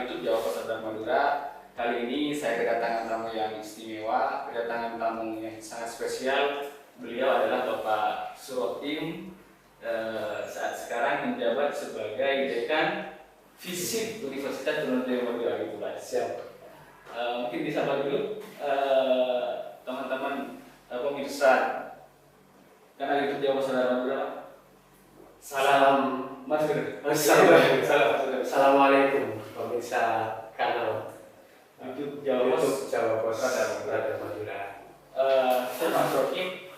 kanal YouTube Jawa Pos Radar Madura. Kali ini saya kedatangan tamu yang istimewa, kedatangan tamu yang sangat spesial. Beliau adalah Bapak Surotim, saat sekarang menjabat sebagai Dekan Fisip Universitas Trunojoyo Madura gitu Pak. Siap. Mungkin disapa dulu teman-teman pemirsa kanal YouTube Jawa Pos Radar Madura. Salam Mas Guru. Assalamualaikum pemirsa kanal YouTube Jawa Pos Radar Madura. Saya Mas Rocky.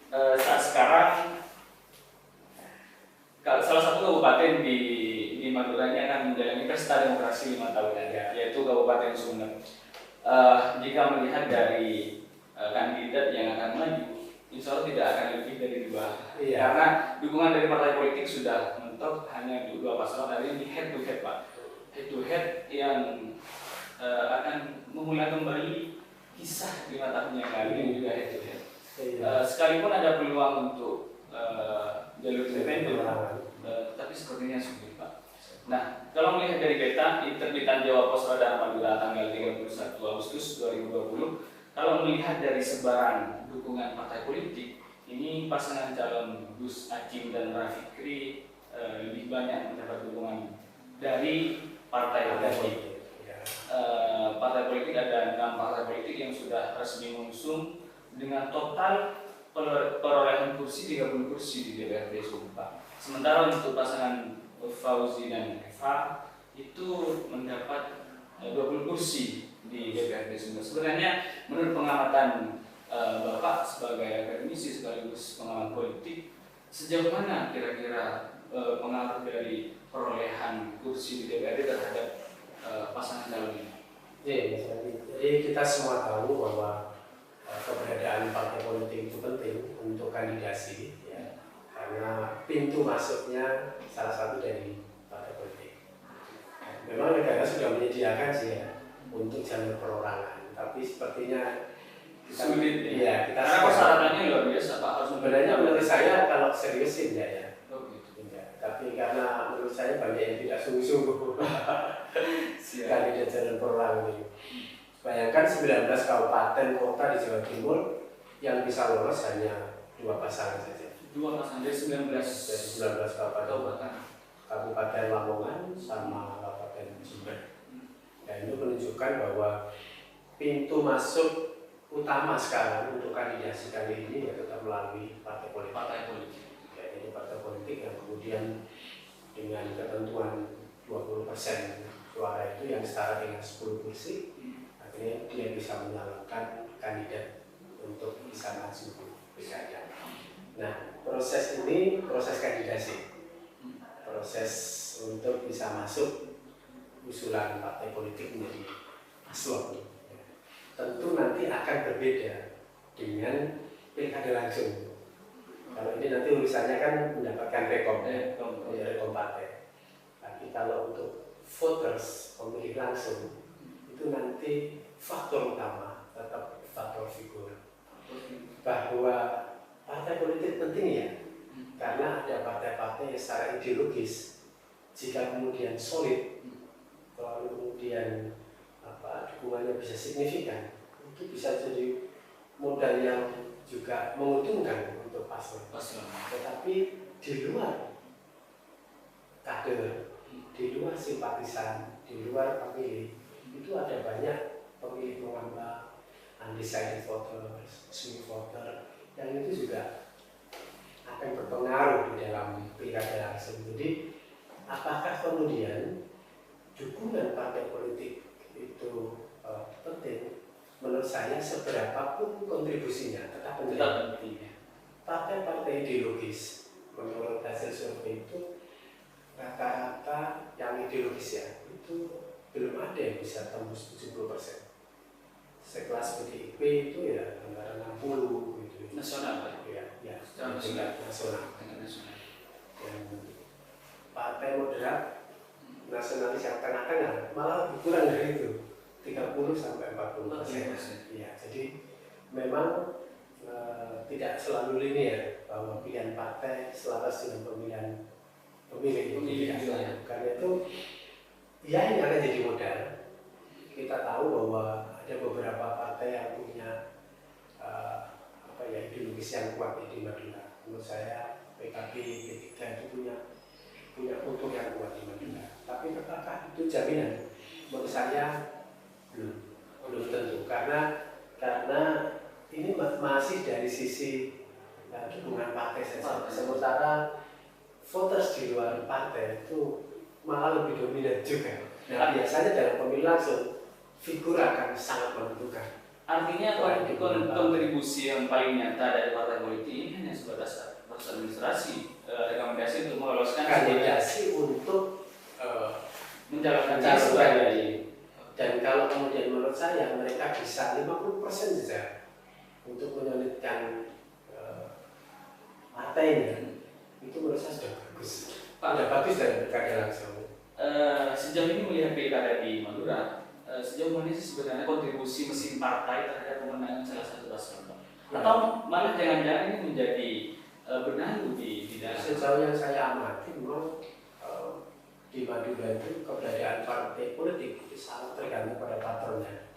Saat sekarang salah satu kabupaten di Madura ini akan menjalani pesta demokrasi 5 tahunan, yaitu Kabupaten Sumeneb. Jika melihat dari kandidat yang akan maju, insya Allah tidak akan lebih dari 2. Karena dukungan dari partai politik sudah mentok, hanya 2 paslon. Hari ini head to head Pak, head to head yang akan memulai kembali kisah 5 tahun yang lalu yang juga head to head. Sekalipun ada peluang untuk jalur independen, tapi sepertinya sulit Pak. Nah, kalau melihat dari peta di terbitan Jawa Pos Radar Madura tanggal 31 Agustus 2020, kalau melihat dari sebaran dukungan partai politik, ini pasangan calon Gus Acim dan Rafikri lebih banyak mendapat dukungan dari partai politik. Partai politik ada 6 partai politik yang sudah resmi mengusung dengan total perolehan kursi 30 kursi di DPRD Sumpah. Sementara untuk pasangan Fauzi dan Eva itu mendapat 20 kursi di DPRD Sumpah. Sebenarnya menurut pengamatan Bapak sebagai akademisi sekaligus pengamat politik, sejauh mana kira-kira pengaruh dari perolehan kursi di DPRD terhadap pasangan calon ini? Jadi kita semua tahu bahwa keberadaan partai politik itu penting untuk kandidasi, ya, karena pintu masuknya salah satu dari partai politik. Memang negara sudah menyediakan sih ya untuk jalur perorangan, tapi sepertinya sulit ya. Karena persyaratannya luar biasa Pak. Sebenarnya menurut saya kalau seriusin ya. Oh, gitu. Tapi karena menurut saya banyak yang tidak sungguh-sungguh kandidat jalur perorangan ini. Bayangkan 19 kabupaten kota di Jawa Timur yang bisa lolos hanya 2 pasangan saja. 2 pasangan dari 19 kabupaten Lamongan sama Kabupaten Jember. Dan itu menunjukkan bahwa pintu masuk utama sekarang untuk kandidasi kali ini ya tetap melalui partai politik. Ya, jadi partai politik yang kemudian dengan ketentuan 20% suara itu yang setara dengan 10 kursi, akhirnya dia bisa menyalurkan kandidat untuk bisa maju pilkada. Nah, proses ini proses kandidasi, proses untuk bisa masuk usulan partai politik menjadi paslon. Tentu nanti akan berbeda dengan pilkada langsung. Kalau ini nanti urusannya kan mendapatkan rekom partai. Tapi kalau untuk voters, pemilih langsung, itu nanti faktor utama tetap faktor figur. Bahwa partai politik penting ya, karena ada partai-partai yang secara ideologis, jika kemudian solid, kalau kemudian dukungannya bisa signifikan, itu bisa jadi modal yang juga menguntungkan untuk paslon. Tetapi di luar kader, di luar simpatisan, di luar pemilih, itu ada banyak pemilih mengambang, undecided voters, swing voter, yang itu juga akan berpengaruh di dalam pilkada langsung. Jadi apakah kemudian dukungan partai politik itu penting? Menurut saya seberapapun kontribusinya tetap penting. Partai-partai ideologis menurut hasil survei itu rata-rata yang ideologis ya itu belum ada yang bisa tembus 70%. Sekelas PDIP itu ya antara 60 gitu. Nasional Pak? Ya, nasional. Dan partai moderat nasionalis yang tengah-tengah malah lebih kurang dari itu, 30-40%. Ya, jadi memang tidak selalu linear bahwa pilihan partai selaras dengan pemilihan pemilih. Karena itu ya ini akan jadi modal. Kita tahu bahwa ada beberapa partai yang punya ideologis yang kuat di Madura. Menurut saya PKB, P3 itu punya kultur yang kuat di Madura. Tapi apakah itu jaminan? Menurut saya belum tentu, karena ini masih dari sisi dukungan partai saja. Sementara voters di luar partai itu malah lebih dominan juga. Nah, biasanya dalam pemilu langsung figur akan sangat menentukan. Artinya kontribusi yang paling nyata dari partai politik ini hanya sebatas administrasi, rekomendasi untuk meloloskan kandidasi untuk mencalonkan sebagai. Dan kalau kemudian menurut saya mereka bisa 50% saja untuk menyulitkan partainya, itu menurut saya sudah bagus. Sudah bagus dari pilkada langsung. Sejauh ini melihat pilkada di Madura, sejauh mana sih sebenarnya kontribusi mesin partai terhadap kemenangan salah satu paslon? Atau malah jangan-jangan ini menjadi benalu di dalam? Sejauh yang saya amati memang di Madura itu keberadaan partai politik itu sangat tergantung pada patronnya,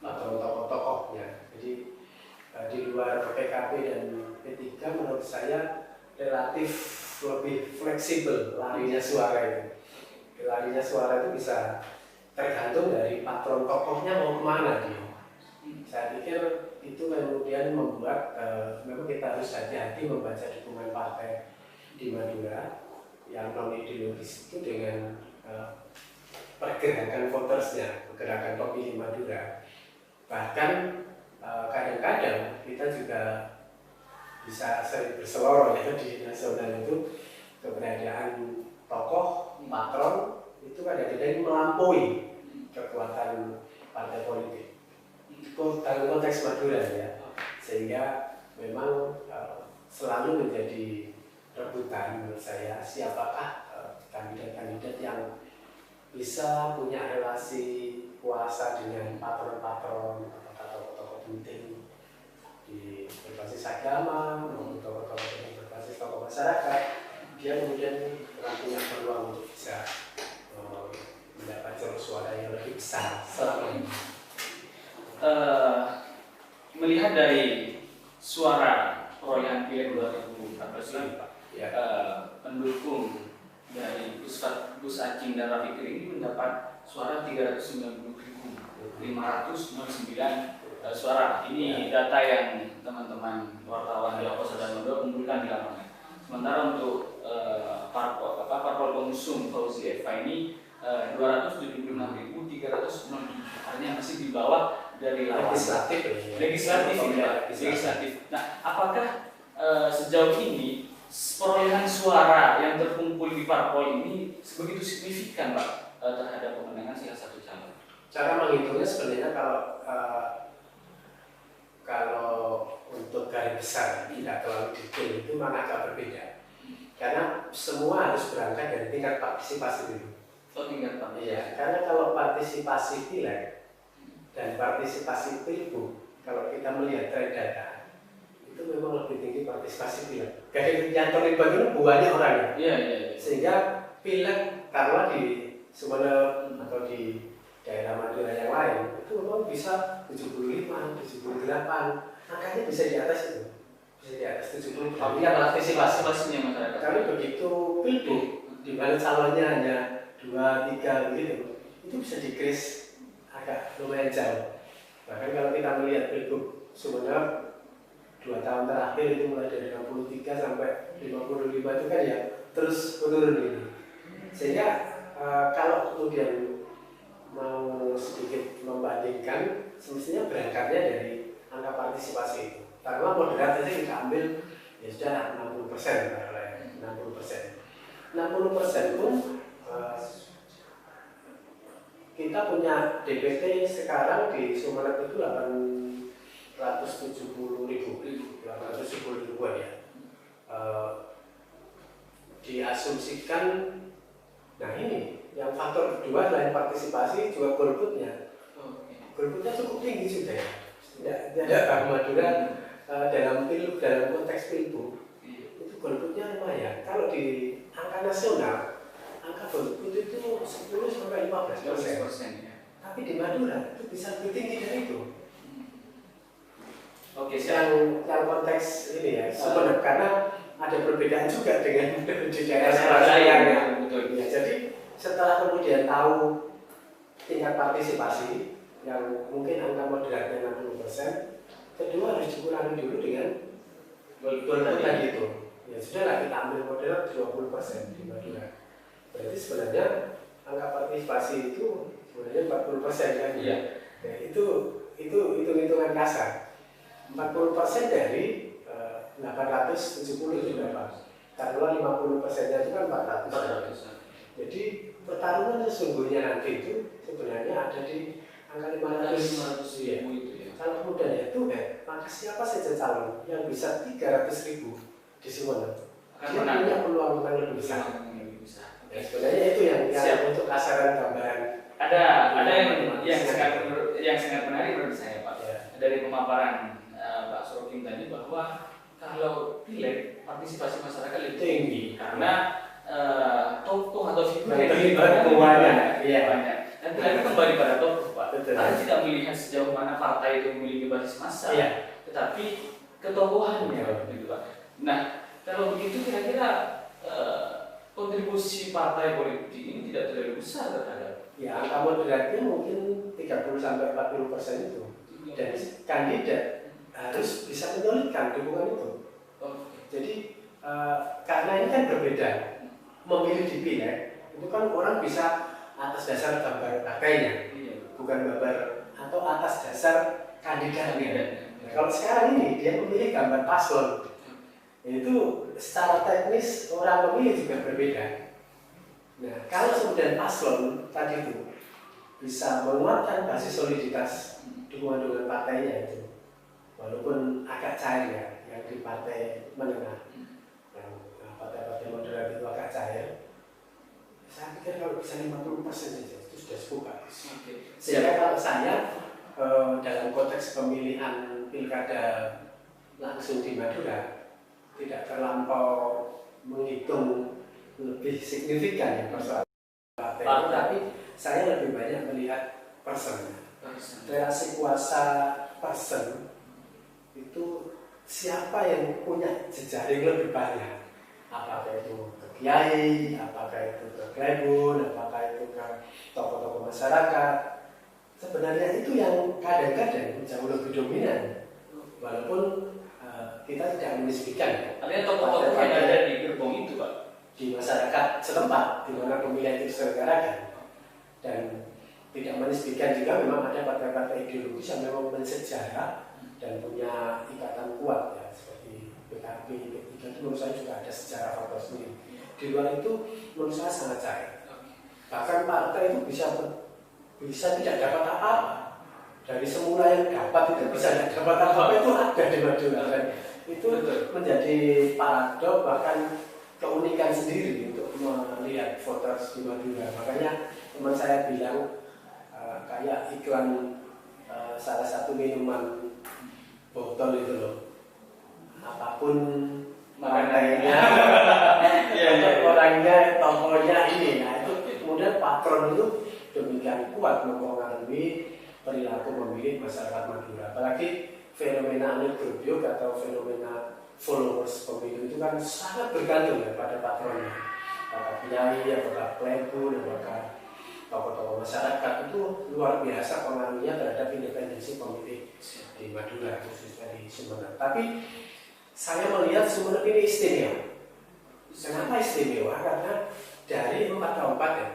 patron tokoh-tokohnya. Jadi di luar PKB dan P3 menurut saya relatif lebih fleksibel larinya suara itu. Larinya suara itu bisa tergantung dari patron tokohnya mau kemana dia. Saya pikir itu kemudian membuat memang kita harus hati-hati membaca dukungan partai di Madura yang non ideologis itu dengan pergerakan votersnya, pergerakan pemilih Madura. Bahkan kadang-kadang kita juga bisa sering berseloroh ya di nasional itu keberadaan tokoh patron itu kadang-kadang melampaui kekuatan partai politik. Itu dalam konteks Madura ya, sehingga memang selalu menjadi rebutan menurut saya siapakah kandidat-kandidat yang bisa punya relasi kuasa dengan patron-patron atau tokoh-tokoh penting di berbasis agama maupun tokoh-tokoh yang berbasis tokoh masyarakat. Dia kemudian punya peluang untuk bisa mendapat jalur suara yang lebih besar selama ini. Melihat dari suara perolehan pileg 2014 ini, Pak, pendukung dari Gus Acing dan Rafiq ini mendapat suara 390.509 suara. Ini data yang teman-teman wartawan di Opos dan Mondo kumpulkan di lapangan. Sementara untuk parpol pengusung Fauzi Eva ini 276.307, artinya masih di bawah dari legislatif. Nah, apakah sejauh ini perolehan suara yang terkumpul di parpol ini begitu signifikan, Pak, terhadap pemenangan salah satu calon? Cara menghitungnya sebenarnya kalau untuk garis besar tidak terlalu detail itu memang agak berbeda. Karena semua harus berangkat dari tingkat partisipasi dulu. Tingkat partisipasi. Iya, karena kalau partisipasi pileg dan partisipasi pilgub, kalau kita melihat tren data, itu memang lebih tinggi partisipasi pileg. Jadi yang terlibat itu buahnya orangnya. Iya. Sehingga pileg kalau di Sumeneb atau di daerah Madura yang lain itu memang bisa 75, 78, angkanya bisa di atas itu. Bisa di atas 70. Tapi yang partisipasinya masyarakat. Tapi begitu pilgub di mana calonnya hanya 2, 3 begitu, itu bisa dikris agak lumayan jauh. Bahkan kalau kita melihat pilgub Sumeneb 2 tahun terakhir itu mulai dari 63 sampai 55 itu kan ya terus menurun ini. Sehingga kalau kemudian mau sedikit membandingkan, semestinya berangkatnya dari angka partisipasi itu. Karena moderat saja kita ambil ya sudah 60%, 60%. 60% pun kita punya DPT sekarang di Sumeneb itu 870 ribuan ya. Diasumsikan, nah ini yang faktor kedua selain partisipasi juga golputnya. Golputnya cukup tinggi sudah ya. Tidak Bang Madura dalam konteks pilgub itu golputnya lumayan. Kalau di angka nasional angka golput itu 10 sampai 15%. ya. Tapi di Madura itu bisa lebih tinggi dari itu. Oke, siap. Yang konteks ini ya, sebenarnya karena ada perbedaan juga dengan di Daerah daerah lain, ya. betul. Ya, jadi setelah kemudian tahu tingkat partisipasi yang mungkin angka moderatnya 60%, kedua harus dikurangi dulu dengan golput tadi itu. Ya sudahlah, kita ambil moderat 20% di Madura. Berarti sebenarnya angka partisipasi itu sebenarnya 40% kan? Iya. Ya, itu hitung-hitungan kasar. 40% dari 870 itu berapa? Taruhlah 50%-nya itu kan 400. Jadi pertarungan sesungguhnya nanti itu sebenarnya ada di angka 500 ribu itu ya. Kalau kemudian itu maka siapa saja calon yang bisa 300.000 di Sumeneb, dia punya peluang yang lebih besar. Ya, sebenarnya itu yang untuk kasaran gambaran. Ada yang sangat menarik menurut saya, Pak, ya. Dari pemaparan Pak Sorokim tadi, bahwa kalau pileg partisipasi masyarakat lebih tinggi karena tokoh atau figur yang terlibat banyak. Dan pileg kembali pada tokoh, Pak. Kita tidak melihat sejauh mana partai itu memiliki basis massa, tetapi ketokohannya, gitu, Pak. Nah, kalau begitu kira-kira kontribusi partai politik ini tidak terlalu besar terhadap. Ya, angka moderatnya mungkin 30-40% itu. Dan kandidat harus bisa menyolidkan dukungan itu. Jadi karena ini kan berbeda, memilih di pileg itu kan orang bisa atas dasar gambar pakainya, bukan gambar atau atas dasar kandidatnya. Kalau sekarang ini dia memilih gambar paslon, itu secara teknis orang memilih juga berbeda. Nah, kalau kemudian paslon tadi itu bisa menguatkan basis soliditas dukungan partainya itu, walaupun agak cair ya, yang di partai menengah, yang partai-partai moderat itu agak cair. Saya pikir kalau bisa 50% saja itu sudah cukup bagus. Sehingga kalau saya dalam konteks pemilihan pilkada langsung di Madura tidak terlampau menghitung lebih signifikan ya persoalan partai, tapi saya lebih banyak melihat persen. Relasi kuasa persen itu siapa yang punya jejaring lebih banyak, apakah itu ke kiai, apakah itu ke klebon, apakah itu ke tokoh-tokoh masyarakat. Sebenarnya itu yang kadang-kadang jauh lebih dominan, walaupun kita tidak menisbikan ya. Artinya tokoh-tokoh yang ada di gerbong itu, Pak, di masyarakat setempat di mana pemilihan itu diselenggarakan, dan tidak menisbikan juga memang ada partai-partai ideologis yang memang bersejarah dan punya ikatan kuat ya, seperti PKB, P3 itu menurut saya juga ada sejarah faktor sendiri. Di luar itu menurut saya sangat cair. Bahkan partai itu bisa tidak dapat apa-apa. Dari semula yang dapat itu bisa tidak dapat apa-apa itu ada di Madura, dan itu menjadi paradok, bahkan keunikan sendiri untuk melihat voters di Madura. Makanya teman saya bilang kayak iklan salah satu minuman botol itu loh, apapun partainya, orangnya, tokohnya ini. Nah itu kemudian patron itu demikian kuat mempengaruhi perilaku memilih masyarakat Madura. Apalagi fenomena underdog atau fenomena followers pemilu itu kan sangat bergantung ya pada patronnya. Apakah kiai, apakah klebon, apakah tokoh-tokoh masyarakat, itu luar biasa pengaruhnya terhadap independensi pemilih di Madura, khususnya di Sumeneb. Tapi saya melihat Sumeneb ini istimewa. Kenapa istimewa? Karena dari 4 kabupaten,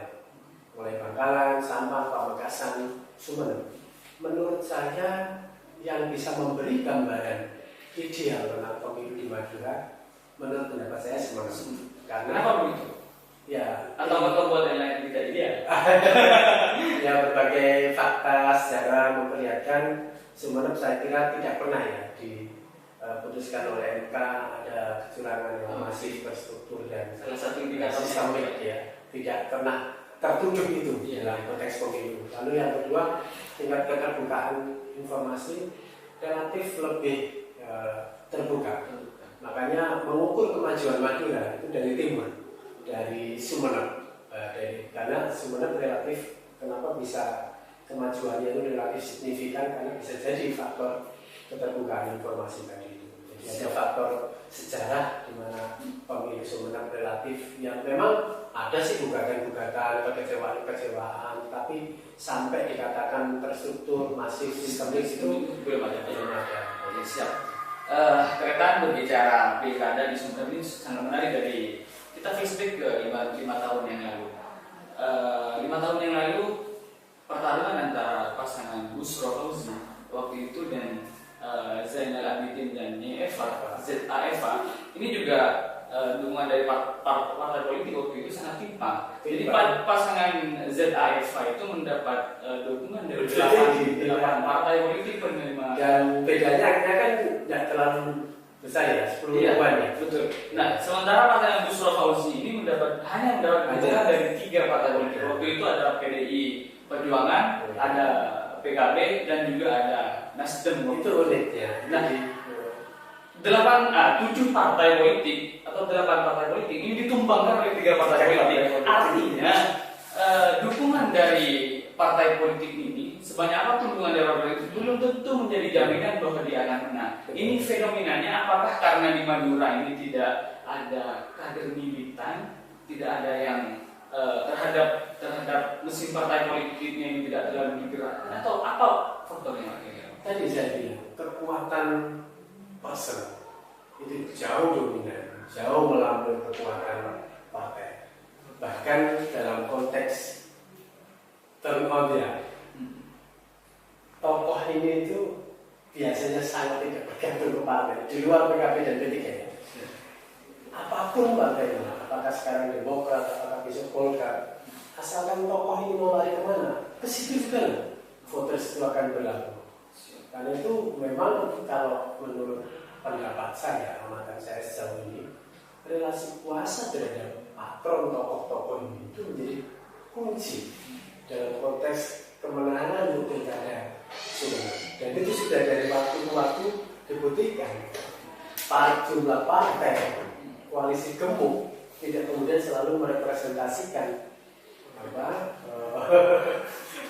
mulai Bangkalan, Sampang, Pamekasan, Sumeneb, menurut saya yang bisa memberi gambaran ideal tentang pemilu di Madura, menurut pendapat saya Sumeneb. Kenapa begitu? Ya, atau buat yang lain tidak ideal? Ya, berbagai fakta sejarah memperlihatkan Sumeneb saya kira tidak pernah ya diputuskan oleh MK ada kecurangan yang masih terstruktur dan salah satu indikator sistemik ya, tidak pernah tertuduh itu dalam konteks pemilu. Lalu yang kedua, tingkat keterbukaan informasi relatif lebih terbuka. Makanya mengukur kemajuan Madura itu dari timur, dari Sumeneb, Karena Sumeneb relatif, kenapa bisa kemajuannya itu relatif signifikan, karena bisa jadi faktor keterbukaan informasi tadi itu. Jadi ada faktor sejarah di mana pemilih Sumeneb relatif yang memang ada sih gugatan-gugatan, kekecewaan, tapi sampai dikatakan terstruktur, masif, sistemik itu belum ada. Ya, Siap. Terkait berbicara pilkada di Sumeneb ini sangat menarik. Dari kita flashback ke 5 tahun yang lalu. 5 tahun yang lalu pertarungan antara pasangan Busro Fauzi waktu itu dan Zainal Abidin dan ZAEVA ini juga dukungan dari partai politik waktu itu sangat timpang. Jadi pasangan ZAEVA itu mendapat dukungan dari 8 partai politik penerima. Dan bedanya akhirnya kan tidak terlalu besar ya, 10 ribuan ya. Betul. Nah, sementara pasangan Busro Fauzi ini hanya mendapat dukungan dari 3 partai politik. Waktu itu ada PDI Perjuangan, ada PKB, dan juga ada Nasdem. Itu unik ya. Nah, 7 partai politik atau 8 partai politik ini ditumbangkan oleh 3 partai politik. Artinya dukungan dari partai politik ini, sebanyak apapun dukungan dari partai politik, belum tentu menjadi jaminan bahwa dia akan menang. Ini fenomenanya apakah karena di Madura ini tidak ada kader militan, tidak ada yang terhadap mesin partai politiknya yang tidak terlalu digerakkan, atau apa faktornya? Tadi saya bilang kekuatan person itu jauh dominan, jauh melampaui kekuatan partai. Bahkan dalam konteks turn out ya, tokoh ini itu biasanya sangat tidak bergantung ke partai. Di luar PKB dan P3 ya. Apapun partainya, apakah sekarang Demokrat, apakah besok Golkar, asalkan tokoh ini mau lari kemana, ke situ juga lah voters itu akan berlaku. Karena itu memang kalau menurut pendapat saya, amatan saya sejauh ini, relasi kuasa terhadap patron tokoh-tokoh ini itu menjadi kunci dalam konteks kemenangan untuk pilkada Sumeneb. Dan itu sudah dari waktu ke waktu dibuktikan. Jumlah partai koalisi gemuk tidak kemudian selalu merepresentasikan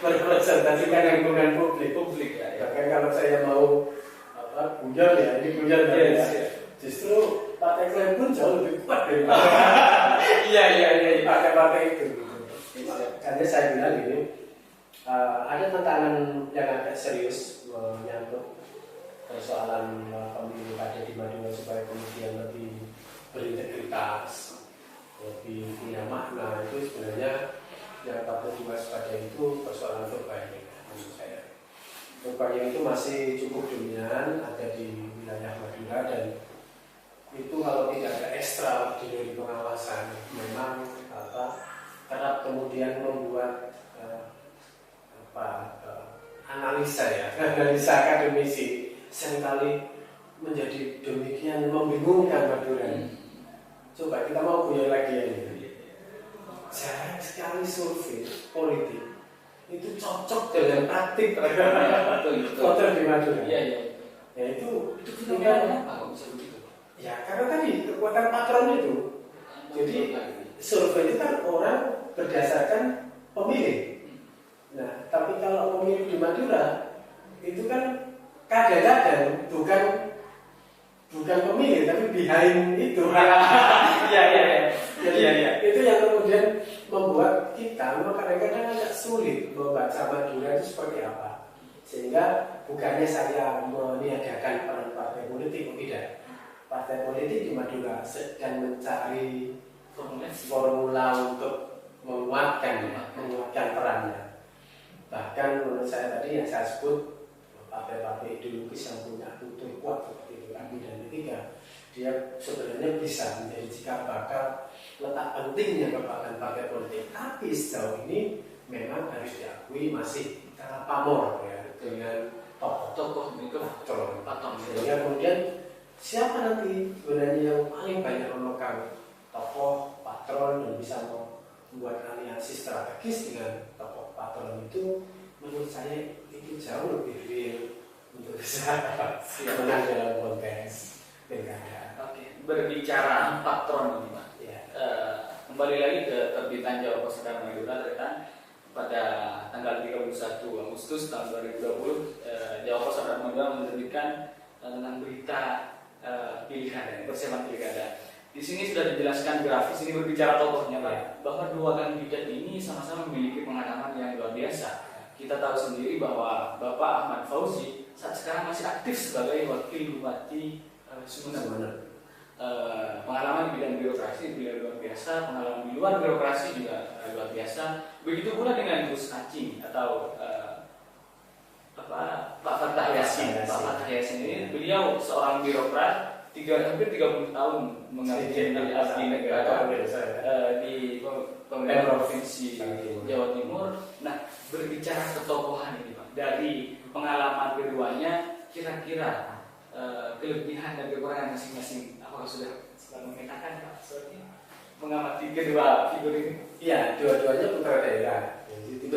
merepresentasikan lingkungan publik ya. Bahkan kalau saya mau guyon ya, ini guyon ya. Justru partai klaim pun jauh lebih kuat dari partai itu. Karena saya bilang gini, ada tantangan yang agak serius menyangkut persoalan pemilu kada di Madura supaya kemudian lebih berintegritas, lebih punya makna. Itu sebenarnya yang patut diwaspadai itu persoalan perbaikan menurut saya. Perbaikan itu masih cukup dominan ada di wilayah Madura, dan itu kalau tidak ada extraordinary pengawasan memang kerap kemudian membuat analisa akademisi seringkali menjadi demikian membingungkan Madura. Coba kita mau punya lagi ya ini. Jarang sekali survei politik itu cocok dengan praktik voter di Madura. Iya. Ya itu kan apa kok bisa begitu? Ya karena tadi kekuatan patron itu. Jadi survei itu kan orang berdasarkan pemilih. Nah, tapi kalau pemilih di Madura itu kan kadang-kadang bukan pemilih tapi behind itu. Iya. Itu yang kemudian membuat kita kadang-kadang agak sulit membaca Madura itu seperti apa. Sehingga bukannya saya meniadakan peran partai politik, tidak. Partai politik di Madura sedang mencari formula untuk menguatkan perannya. Bahkan menurut saya tadi yang saya sebut partai-partai ideologis yang punya kultur kuat seperti PKB dan P3, dia sebenarnya bisa menjadi cikal bakal letak pentingnya kekuatan partai politik. Tapi sejauh ini memang harus diakui masih kalah pamor ya dengan tokoh-tokoh patron. Sehingga kemudian siapa nanti sebenarnya yang paling banyak memegang tokoh patron dan bisa membuat aliansi strategis dengan tokoh patron itu, menurut saya itu jauh lebih real untuk bisa menang dalam konteks pilkada. Oke, berbicara patron ini Pak. Ya. kembali lagi ke terbitan Jawa Pos Sadar Madura ternyata pada tanggal 31 Agustus tahun 2020 Jawa Pos Sadar Madura menerbitkan tentang berita pilkada, persiapan pilkada. Di sini sudah dijelaskan grafis, ini berbicara tokohnya Pak, bahwa dua kandidat ini sama-sama memiliki pengalaman yang luar biasa. Kita tahu sendiri bahwa Bapak Ahmad Fauzi saat sekarang masih aktif sebagai Wakil Bupati Sumeneb. Pengalaman di bidang birokrasi beliau luar biasa, pengalaman di luar birokrasi juga luar biasa. Begitu pula dengan Gus Acing atau Pak Fattah Yasin. Pak Fattah Yasin ini beliau seorang birokrat, hampir 30 tahun mengabdi di negara di pemerintahan provinsi Jawa Timur. Nah, berbicara ketokohan ini Pak, dari pengalaman keduanya, kira-kira kelebihan dan kekurangan masing-masing apakah sudah memetakan Pak soalnya mengamati kedua figur ini? Iya, dua-duanya putra daerah. Jadi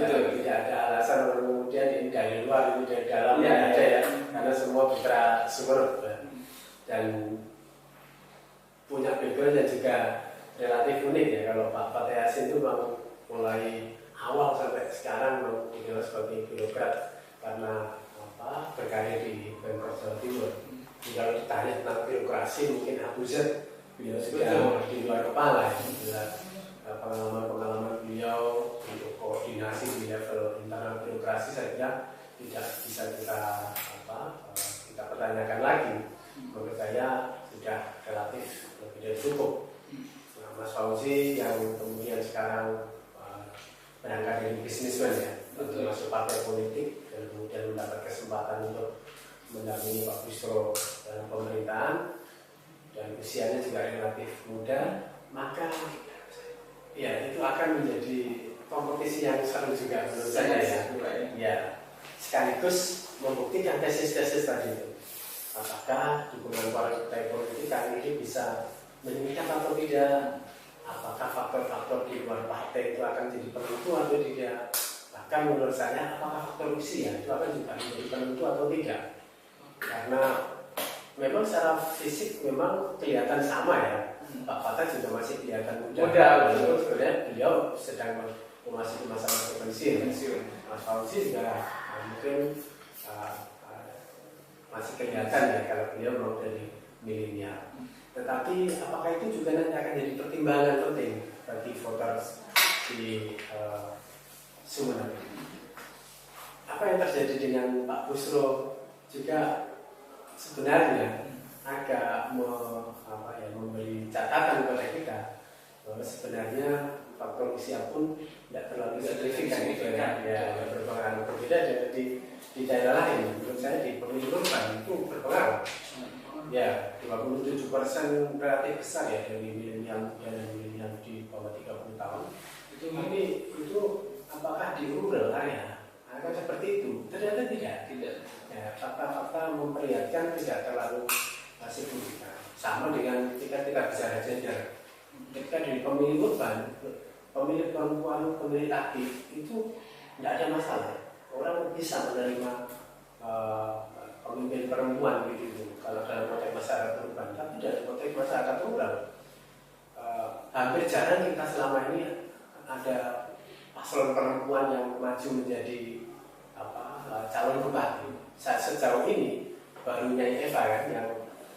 tidak ada alasan kemudian ini dari luar, ini dari dalam, ya, ada ya. Karena semua putra Sumeneb dan punya background yang juga relatif unik ya. Kalau Pak Fattah Yasin itu memang mulai awal sampai sekarang memang beliau sebagai birokrat karena berkarir di Pemprov Jawa Timur. Kalau ditanya tentang birokrasi mungkin Abu Z beliau sudah di luar kepala ya. Pengalaman beliau untuk koordinasi di level internal birokrasi saya kira tidak bisa kita pertanyakan lagi. Menurut saya sudah relatif lebih dari cukup. Nah, Mas Fauzi yang kemudian sekarang berangkat dari bisnismen ya, masuk partai politik dan kemudian mendapat kesempatan untuk mendampingi Pak Busro dalam pemerintahan dan usianya juga relatif muda, maka ya itu akan menjadi kompetisi yang seru juga menurut saya ya. Ya, sekaligus membuktikan tesis-tesis tadi itu. Apakah dukungan partai politik kali ini bisa meningkat atau tidak? Apakah faktor-faktor di luar partai itu akan jadi penentu atau tidak? Bahkan menurut saya, apakah faktor usia itu akan juga menjadi penentu atau tidak? Karena memang secara fisik memang kelihatan sama ya. Pak Fattah juga masih kelihatan muda. Sebenarnya beliau sedang memasuki masa-masa pensiun. Mas Fauzi juga mungkin masih kelihatan ya kalau beliau mau dari milenial. Tetapi apakah itu juga nanti akan jadi pertimbangan penting bagi voters di Sumeneb? Apa yang terjadi dengan Pak Busro juga sebenarnya agak memberi catatan kepada kita bahwa sebenarnya faktor usia pun tidak terlalu signifikan ya, berpengaruh. Berbeda di daerah lain, menurut saya di pemilih urban itu berpengaruh. Ya, 27% relatif besar ya dari milenial dan milenial di bawah 30 tahun. Tapi itu apakah di rural area akan seperti itu? Ternyata tidak. Ya, fakta-fakta memperlihatkan tidak terlalu signifikan. Sama dengan ketika kita bicara gender. Ketika di pemilih urban, pemilih perempuan, pemilih aktif itu tidak ada masalah. Orang bisa menerima pemimpin perempuan gitu. Kalau dalam konteks masyarakat urban, tapi dalam konteks masyarakat rural, hampir jarang kita selama ini ada paslon perempuan yang maju menjadi calon bupati. Sejauh ini baru Nyai Eva kan yang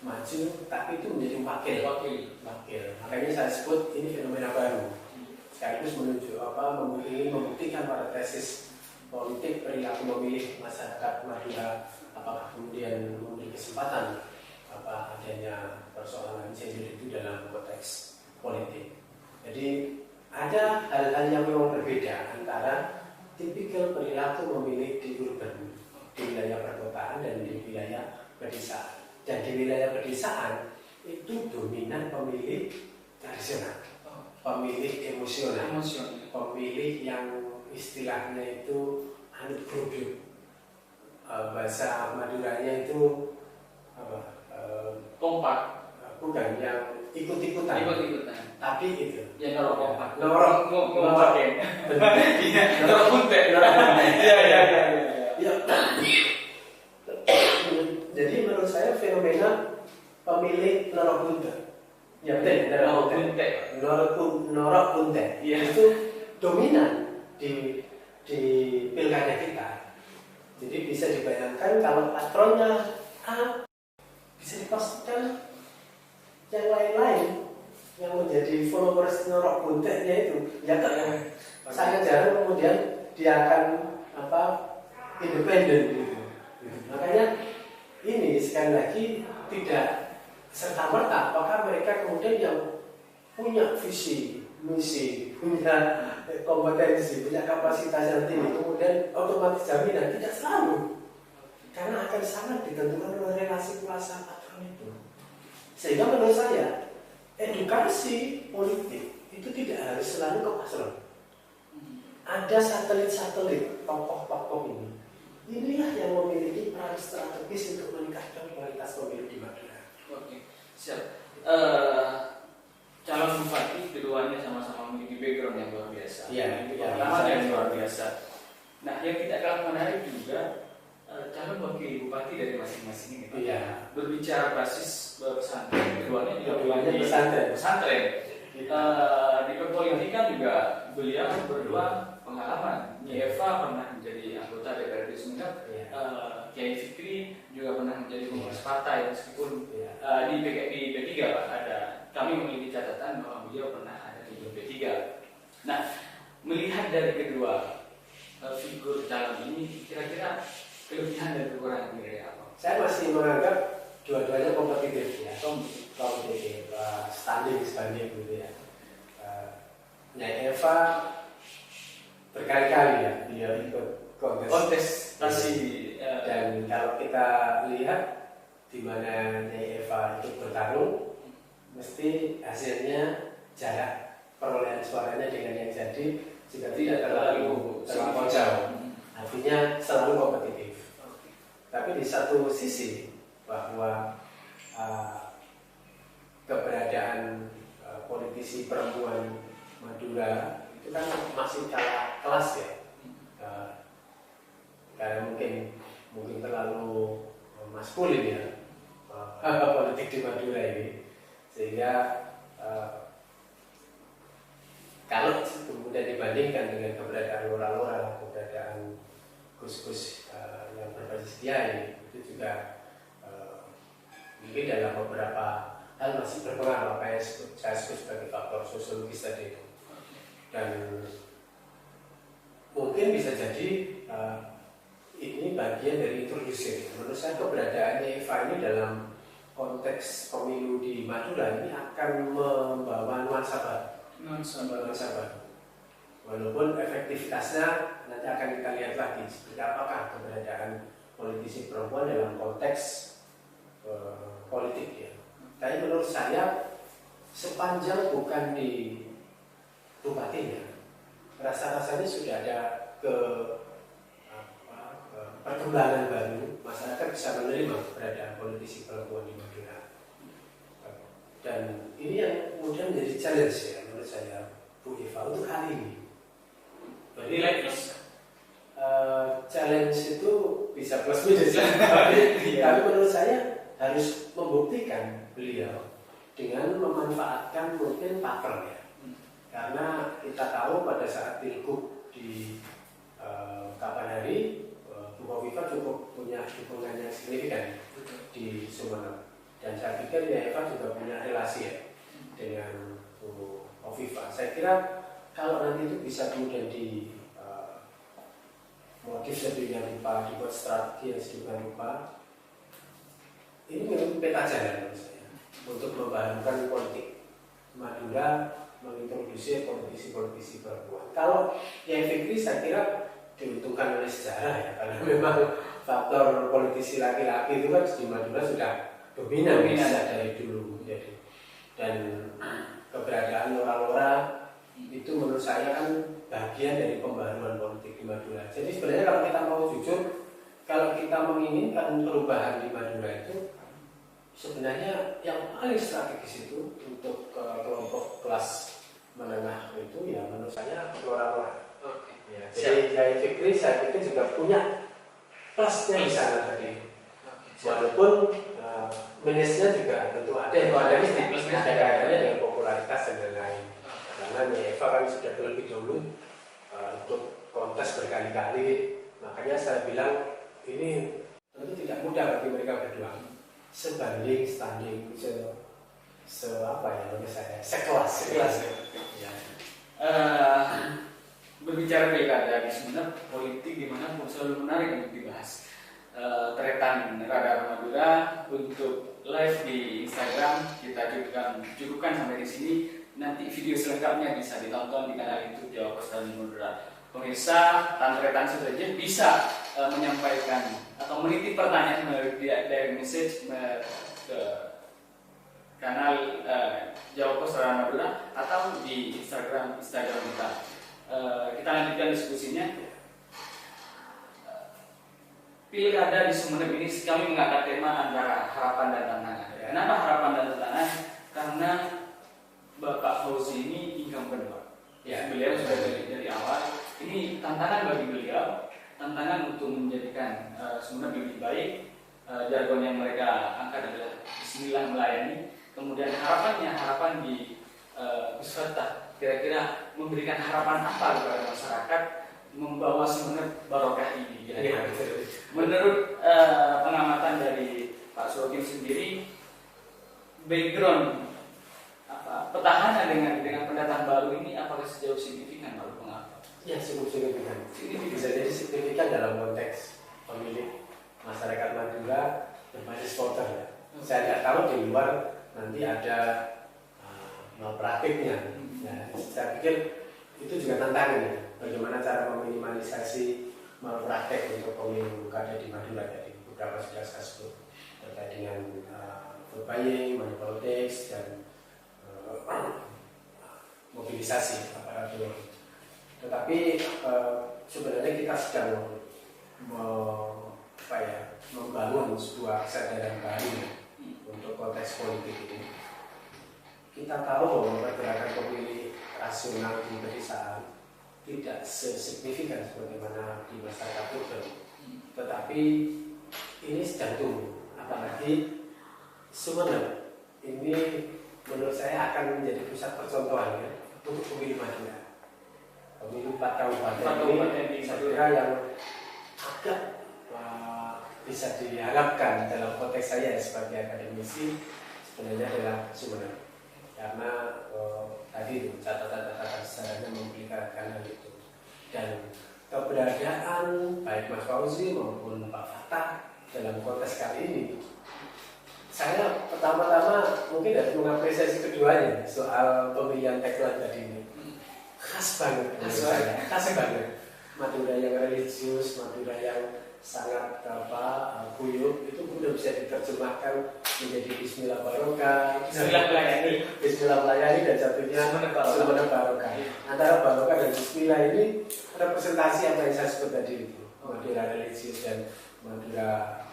maju, tapi itu menjadi wakil. Makanya saya sebut ini fenomena baru. Sekaligus membuktikan pada tesis politik perilaku memilih masyarakat Madura. Apakah kemudian memberi kesempatan adanya persoalan gender itu dalam konteks politik. Jadi ada hal-hal yang memang berbeda antara tipikal perilaku memilih di urban, di wilayah perkotaan dan di wilayah pedesaan. Dan di wilayah pedesaan itu dominan pemilih tradisional, pemilih emosional, pemilih yang istilahnya itu anut produk. Bahasa Maduranya itu kompak, bukan yang ikut-ikutan, tapi itu ya kompak, norok ya. Jadi menurut saya fenomena pemilih norok bunte Ya betul, Norok Kuntet. Itu dominan di pilkada kita. Jadi bisa dibayangkan kalau patronnya A, bisa dipastikan yang lain-lain yang menjadi followers Norok Kuntetnya itu ya sangat jarang kemudian dia akan independen gitu. Makanya ini sekali lagi tidak serta-merta apakah mereka kemudian yang punya visi, misi, punya kompetensi, punya kapasitas yang tinggi kemudian otomatis jaminan, tidak selalu, karena akan sangat ditentukan oleh relasi kuasa patron itu. Sehingga menurut saya edukasi politik itu tidak harus selalu ke paslon. Ada satelit-satelit tokoh-tokoh ini. Inilah yang memiliki peran strategis untuk meningkatkan kualitas pemilu di Madura. Oke, siap. Calon bupati keduanya sama-sama memiliki background yang luar biasa. Iya, pengalaman yang luar biasa. Nah, yang tidak kalah menarik juga calon wakil bupati dari masing-masing ini. Iya. Berbicara basis pesantren, keduanya juga pesantren. Di perpolitikan juga beliau berdua pengalaman. Eva pernah menjadi anggota DPRD Sumeneb, Kiai Fikri juga pernah menjadi pengurus partai meskipun di P3 Pak ada. Kami memiliki catatan bahwa beliau pernah ada di P3. Nah, melihat dari kedua figur calon ini, kira-kira kelebihan dan kekurangan dari apa? Saya masih menganggap dua-duanya kompetitif ya, kompetitif, standing gitu ya. Nyai Eva berkali-kali ya dia ikut kontestasi dan kalau kita lihat di mana Nyai Eva itu bertarung, mesti hasilnya jarak perolehan suaranya dengan yang jadi juga tidak terlalu jauh. Artinya selalu kompetitif. Tapi di satu sisi bahwa keberadaan politisi perempuan Madura itu kan masih kalah kelas ya, karena mungkin terlalu maskulin ya politik di Madura ini, sehingga kalau kemudian dibandingkan dengan keberadaan lora-lora, keberadaan gus-gus yang berbasis Kiai itu juga mungkin dalam beberapa hal masih berpengaruh, apa yang saya sebut sebagai faktor sosiologis tadi itu. Dan mungkin bisa jadi ini bagian dari introduksi. Menurut saya keberadaannya Eva ini dalam konteks pemilu di Madura ini akan membawa nuansa baru. Walaupun efektivitasnya nanti akan kita lihat lagi seperti apakah keberadaan politisi perempuan dalam konteks politik ya. Tapi menurut saya sepanjang bukan di bupatinya, rasa-rasanya sudah ada perkembangan baru, masyarakat bisa menerima keberadaan politisi perempuan di Madura. Dan ini yang kemudian menjadi challenge ya menurut saya Bu Eva untuk kali ini. Nilai plus. Challenge itu bisa plus minus tapi menurut saya harus membuktikan beliau dengan memanfaatkan mungkin partner ya. Karena kita tahu pada saat pilgub di kapan hari Bu Hovifah cukup punya dukungan yang signifikan di Sumeneb, dan saya pikir ya Eva juga punya relasi ya dengan Bu Hovifah. Saya kira kalau nanti itu bisa kemudian di modif sedemikian rupa, dibuat strategi yang sedemikian rupa, ini memang peta jalan menurut saya untuk membaharukan politik Madura, mengintroduksi politisi-politisi perempuan. Kalau yang Fikri saya kira diuntungkan oleh sejarah ya, karena memang faktor politisi laki-laki itu kan di Madura sudah dominan dari dulu. Jadi, dan keberadaan lora-lora itu menurut saya kan bagian dari pembaharuan politik di Madura. Jadi sebenarnya kalau kita mau jujur, kalau kita menginginkan perubahan di Madura itu sebenarnya yang paling strategis itu untuk kelompok kelas menengah itu ya menurut saya lora-lora. Ya, jadi Kiai Fikri saya pikir juga punya plusnya di sana tadi. Walaupun minusnya juga tentu ada. Ada plus minus ada kaitannya dengan popularitas dan lain-lain. Karena Eva kan sudah terlebih dahulu untuk kontes berkali-kali, makanya saya bilang ini tentu tidak mudah bagi mereka berdua. Sebanding, standing, apa ya menurut saya, sekelas. Ya. Berbicara pilkada di Sumeneb, politik dimanapun selalu menarik untuk dibahas. Tretan Radar Madura untuk live di Instagram kita cukupkan sampai di sini. Nanti video selengkapnya bisa ditonton di kanal YouTube Jawa Pos dan Madura. Pemirsa, Tantretan saja bisa menyampaikan atau menitip pertanyaan melalui direct message ke kanal Jawa Pos dan Madura atau di Instagram kita. Kita lanjutkan diskusinya. Pilkada di Sumeneb ini kami mengangkat tema antara harapan dan tantangan. Kenapa harapan dan tantangan? Karena Bapak Fauzi ini incumbent, Pak. Ya, beliau sudah dari awal. Ini tantangan bagi beliau, tantangan untuk menjadikan Sumeneb lebih baik. Jargon yang mereka angkat adalah Bismillah melayani. Kemudian harapan di peserta kira-kira memberikan harapan apa kepada masyarakat membawa Sumeneb barokah ini. Ya. Menurut pengamatan dari Pak Surokim sendiri, background petahana dengan pendatang baru ini apakah sejauh signifikan Pak pengamatan? Ya, cukup signifikan. Bisa jadi signifikan dalam konteks pemilih masyarakat Madura berbasis voter. Ya. Saya tidak tahu di luar nanti ada malpraktiknya. Ya, saya pikir itu juga tantangan ya. Bagaimana cara meminimalisasi malpraktek untuk pemilu kada di Madura. Jadi beberapa sudah saya sebut terkait dengan vote buying, money politics, dan mobilisasi aparatur. Tetapi sebenarnya kita sedang membangun sebuah kesadaran baru untuk konteks politik ini. Kita tahu bahwa pergerakan pemilih rasional di pedesaan tidak sesignifikan sebagaimana di masyarakat urban, tetapi ini sedang tumbuh. Apalagi Sumeneb ini menurut saya akan menjadi pusat percontohan ya, untuk pemilih Madura. Pemilu 4 kabupaten ini saya kira yang agak bisa diharapkan dalam konteks saya sebagai akademisi sebenarnya adalah Sumeneb. Karena tadi catatan-catatan sejarahnya memperlihatkan hal itu. Dan keberadaan baik Mas Fauzi maupun Pak Fatah dalam konteks kali ini, saya pertama-tama mungkin harus mengapresiasi keduanya soal pemilihan tagline tadi ini. Khas banget menurut saya, khas banget. Madura yang religius, Madura yang sangat guyup, itu sudah bisa diterjemahkan menjadi Bismillah Barokah, Bismillah melayani, dan satunya Sumeneb Barokah. Antara Barokah dan Bismillah ini representasi apa yang saya sebut tadi itu, Madura religius dan Madura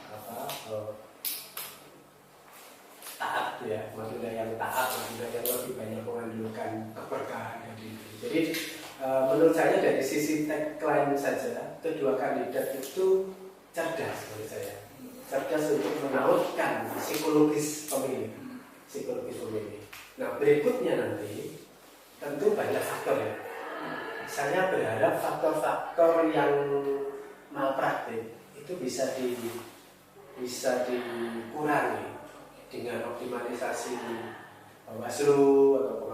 taat ya, Madura yang taat, Madura yang lebih banyak mengandalkan keberkahan tadi. Jadi menurut saya dari sisi tagline saja kedua kandidat itu cerdas menurut saya, cerdas untuk menautkan psikologis pemilih. Nah berikutnya nanti tentu banyak faktor ya. Saya berharap faktor-faktor yang malpraktik itu bisa dikurangi dengan optimalisasi Bawaslu atau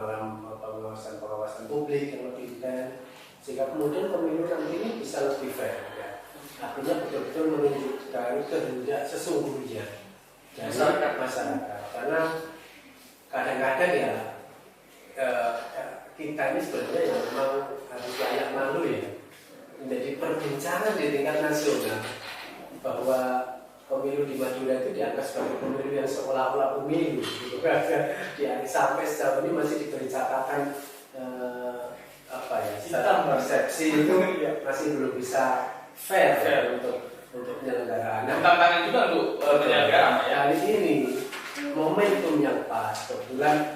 pengawasan publik yang lebih intens, sehingga kemudian pemilu nanti ini bisa lebih fair ya. Artinya betul-betul menunjukkan kehendak sesungguhnya dari masyarakat. Karena kadang-kadang ya kita ini sebenarnya ya memang harus layak malu ya menjadi perbincangan di tingkat nasional bahwa pemilu di Madura itu dianggap sebagai pemilu yang seolah-olah pemilu gitu kan. Sampai sejauh ini masih diberi catatan persepsi itu masih belum bisa fair untuk penyelenggaraan. Nah, tantangan juga untuk penyelenggaraan ya. Kali ini momentum yang pas, kebetulan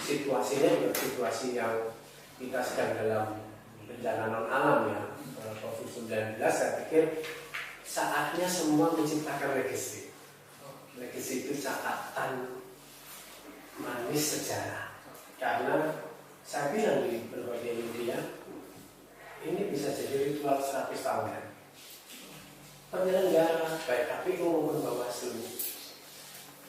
situasinya juga situasi yang kita sedang dalam bencana non alam ya, COVID-19. Saya pikir saatnya semua menciptakan legacy. legacy itu catatan manis sejarah. Karena saya bilang di berbagai media, ini bisa jadi ritual 100 tahunan. Penyelenggara baik KPU maupun Bawaslu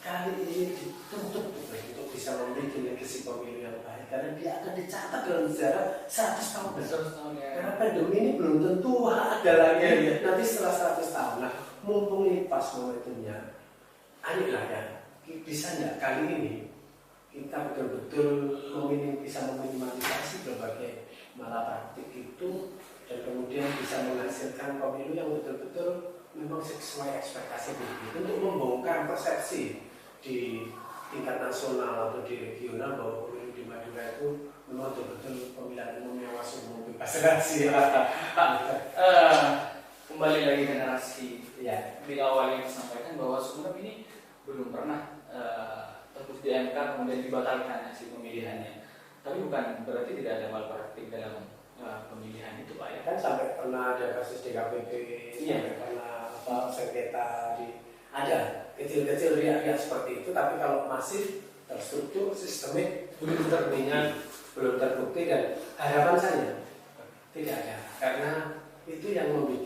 kali ini dituntut untuk bisa memiliki legacy pemilu yang baik, karena dia akan dicatat dalam sejarah 100 tahun. 100 tahun ya. Karena pandemi ini belum tentu ada lagi nanti setelah 100 tahun. Nah, mumpung ini pas momentumnya, ayolah ya, bisa nggak kali ini kita betul-betul bisa meminimalisasi berbagai malapraktik itu, dan kemudian bisa menghasilkan pemilu yang betul-betul memang sesuai ekspektasi publik, untuk membongkar persepsi di tingkat nasional atau di regional bahwa pemilu di Madura itu memang betul-betul pemilihan umum yang masuk bebas rahasia. Kembali lagi ke narasi Ya, di awal yang disampaikan bahwa sebenarnya ini belum pernah tembus di MK kemudian dibatalkan hasil pemilihannya. Tapi bukan berarti tidak ada malpraktik dalam pemilihan itu, Pak ya. kan sampai pernah ada kasus DKPP, sampai pernah sengketa ada kecil-kecil riak-riak seperti itu, tapi kalau masif, terstruktur, sistemik, belum terbukti, dan harapan saya tidak ada, karena itu yang membuat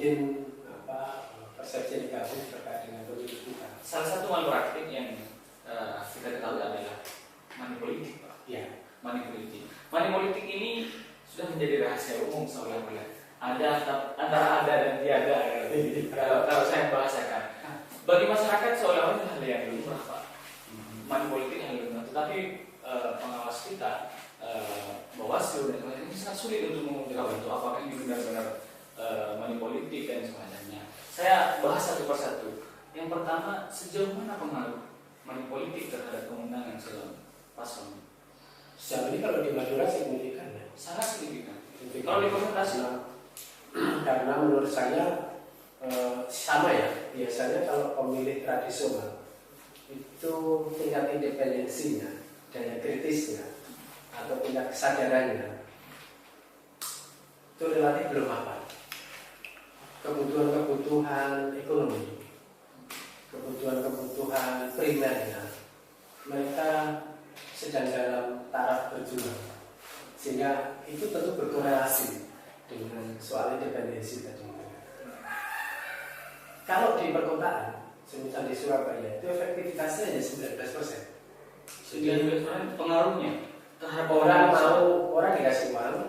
persepsi negatif terkait dengan pemilu kita. Salah satu malpraktik yang kita ketahui adalah money politik, Pak. Ya. Money politik. Money politik ini sudah menjadi rahasia umum seolah-olah. Ada antara ada dan tiada. Kalau saya bahasakan, bagi masyarakat seolah-olah hal yang lumrah, Pak. Money politik hal yang lumrah. Tetapi pengawas kita, Bawaslu dan lain-lain, ini sangat sulit untuk mengungkap itu apakah ini benar-benar money politik dan semacamnya. Saya bahas satu persatu. Yang pertama, sejauh mana pengaruh money politik terhadap kemenangan calon paslon? Sejauh ini kalau di Madura signifikan ya. Sangat signifikan. Kalau di Persentase, karena menurut saya sama ya. Biasanya kalau pemilih tradisional itu tingkat independensinya, daya kritisnya, atau tingkat kesadarannya itu relatif belum apa. Kebutuhan ekonomi, kebutuhan primernya, mereka sedang dalam taraf berjuang, sehingga itu tentu berkorelasi dengan soal independensi tadi. Kalau di perkotaan, semisal di Surabaya, itu efektivitasnya hanya 19%. 19% pengaruhnya terhadap orang dikasih uang,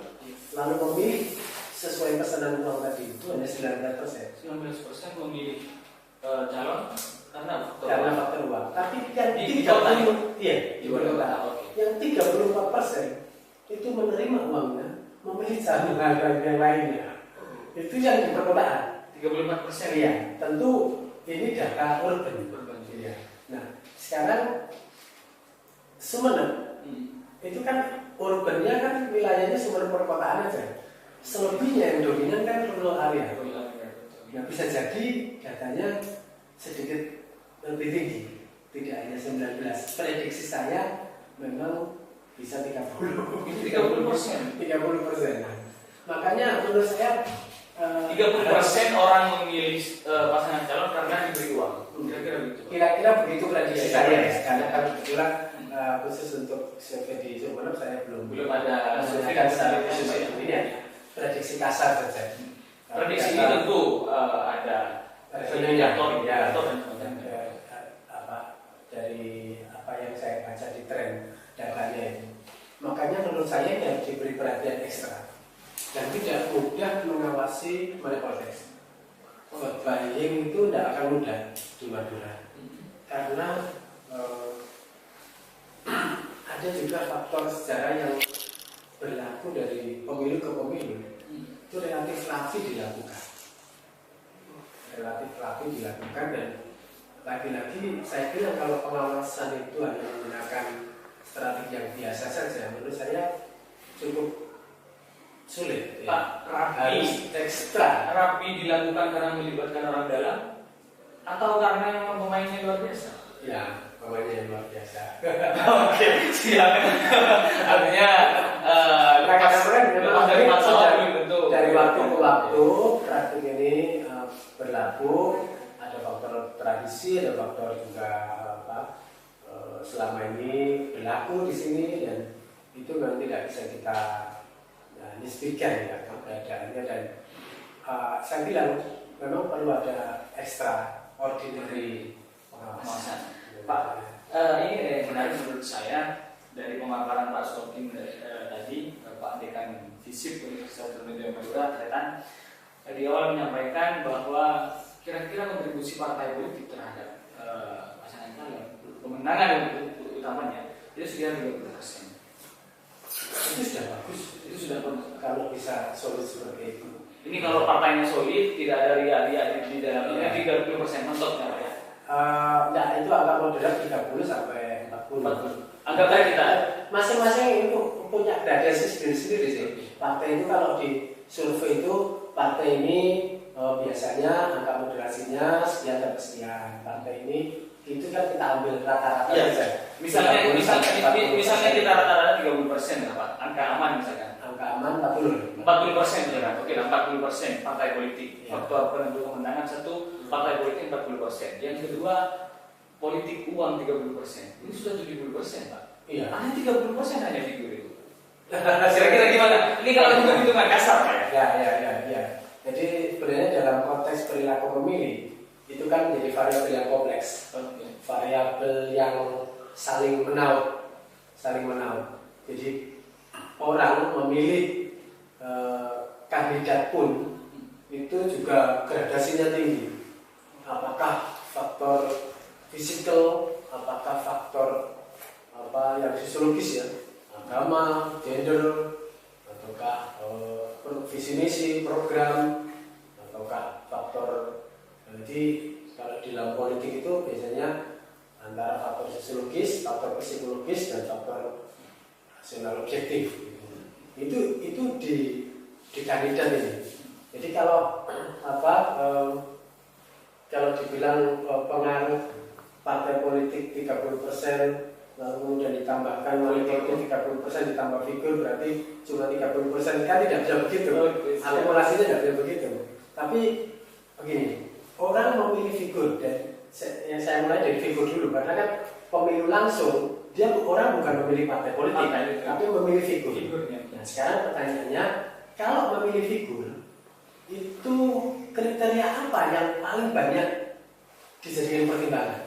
lalu memilih sesuai pesanan uang tadi itu hanya 19%. 19% memilih calon karena faktor uang. Tapi yang di kota di kota, yang 34% itu menerima uangnya, memilih calon yang lainnya. Itu yang di perkotaan. 34%. Iya, tentu ini data urban. Ya. Nah, sekarang Sumeneb itu kan urbannya kan wilayahnya Sumeneb perkotaan aja. Selebihnya yang dominan kan rural area. Nah, bisa jadi datanya sedikit lebih tinggi, tidak hanya 19. Prediksi saya memang bisa 30%. 30%. Makanya menurut saya 30% orang memilih pasangan calon karena diberi uang. Kira-kira begitu. Kira-kira begitu prediksi saya ya. Karena kebetulan khusus untuk survei di Sumeneb saya belum ada survei secara khusus ini ya. Prediksi kasar saja. Prediksi ini tentu ada indikator dan sebagainya. Dari apa yang saya baca di tren datanya itu. Makanya menurut saya ini harus diberi perhatian ekstra dan tidak mudah mengawasi money politics. Vote buying itu tidak akan mudah di Madura karena ada juga faktor sejarah yang berlaku dari pemilu ke pemilu itu relatif rapi dilakukan dan lagi-lagi saya bilang kalau pengawasan itu hanya menggunakan strategi yang biasa saja, menurut saya cukup sulit. Pak, harus ekstra. Rapi dilakukan karena melibatkan orang dalam atau karena memang pemainnya luar biasa? Ya, pemainnya luar biasa. Oke, siap. Artinya dari masalah dari waktu ke waktu praktik ini berlaku, ada faktor tradisi, ada faktor juga selama ini berlaku di sini, dan itu memang tidak bisa kita nisbikan ya keberadaannya. Dan saya bilang memang perlu ada extraordinary pengawasan. Pak, ini menarik menurut saya dari pemaparan Pak Stokin tadi, Pak Dekan Fisip Universitas Indonesia Madura Tretan di awal menyampaikan bahwa kira-kira kontribusi partai politik terhadap pasangan calon kemenangan utamanya itu sekitar 30%. Itu sudah bagus. Itu sudah bagus. Kalau bisa solid seperti itu. Ini kalau partainya solid, tidak ada ria-ria di dalamnya, 30% mentok ya Pak ya? Nah, itu agak moderat 30 sampai 40. Anggap aja kita masing-masing itu punya gradasi sendiri-sendiri sih. Partai itu kalau di survei itu partai ini biasanya angka moderasinya sekian dan sekian. Partai ini itu kan kita ambil rata-rata saja. Misalnya kita rata-rata 30% ya Pak, angka aman misalkan. Angka aman 40% ya kan? Oke, 40% partai politik. Ya. Faktor penentu kemenangan satu, partai politik 40%. Yang kedua, politik uang 30%. Ini sudah 70% Pak. Iya. Hanya 30% hanya figur itu. Kira-kira gimana? Ini kalau hitung-hitungan kasar Pak ya? Ya. Jadi sebenarnya dalam konteks perilaku pemilih itu kan menjadi variabel yang kompleks. Variabel yang saling menaut. Jadi orang memilih kandidat pun itu juga gradasinya tinggi. Apakah faktor fisikal, apakah faktor yang fisiologis ya, agama, gender, ataukah visi misi, program, ataukah faktor. Jadi kalau di dalam politik itu biasanya antara faktor sosiologis, faktor psikologis, dan faktor rasional objektif. Itu di kandidat ini. Jadi kalau kalau dibilang pengaruh partai politik 30%, lalu kemudian ditambahkan politik 30% ditambah figur, berarti cuma 30%, kan tidak bisa begitu. Akumulasinya tidak bisa begitu. Tapi begini, orang memilih figur, dan saya mulai dari figur dulu, karena kan pemilu langsung dia orang bukan memilih partai politik, tapi memilih figur. Nah, sekarang pertanyaannya, kalau memilih figur itu kriteria apa yang paling banyak dijadikan pertimbangan?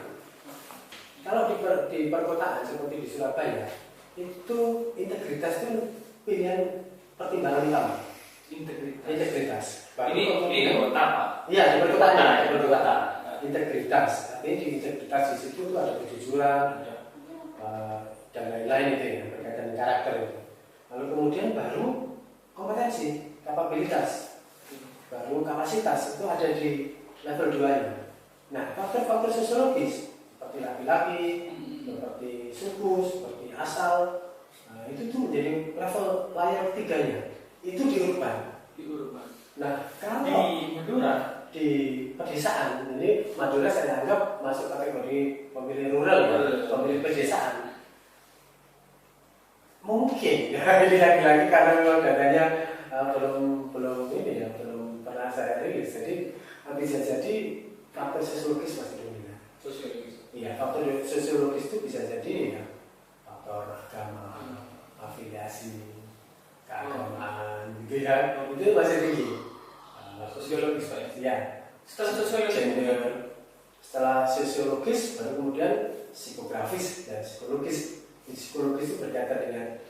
Kalau di perkotaan seperti di Surabaya, itu integritas itu pilihan pertimbangan utama. Integritas. Ini di kota Pak? Iya, di perkotaan. Integritas. Artinya di integritas di situ tuh ada kejujuran, dan lain-lain itu ya, berkaitan dengan karakter itu. Lalu kemudian baru kompetensi, kapabilitas, baru kapasitas itu ada di level 2-nya. Nah, faktor-faktor sosiologis seperti laki-laki, seperti suku, seperti asal, itu tuh menjadi level layer 3-nya. Itu di urban. Nah, kalau di Madura, di pedesaan, ini Madura saya anggap masuk kategori pemilih rural ya, pemilih pedesaan. Mungkin ini lagi-lagi karena memang datanya belum pernah saya rilis, jadi bisa jadi faktor sosiologis masih dominan. Iya, faktor sosiologis itu bisa jadi ya faktor agama, afiliasi, keagamaan, gitu ya, itu masih tinggi. Sosiologis Pak ya? Ya. Setelah sosiologis, setelah sosiologis baru kemudian psikografis dan psikologis. Psikologis itu berkaitan dengan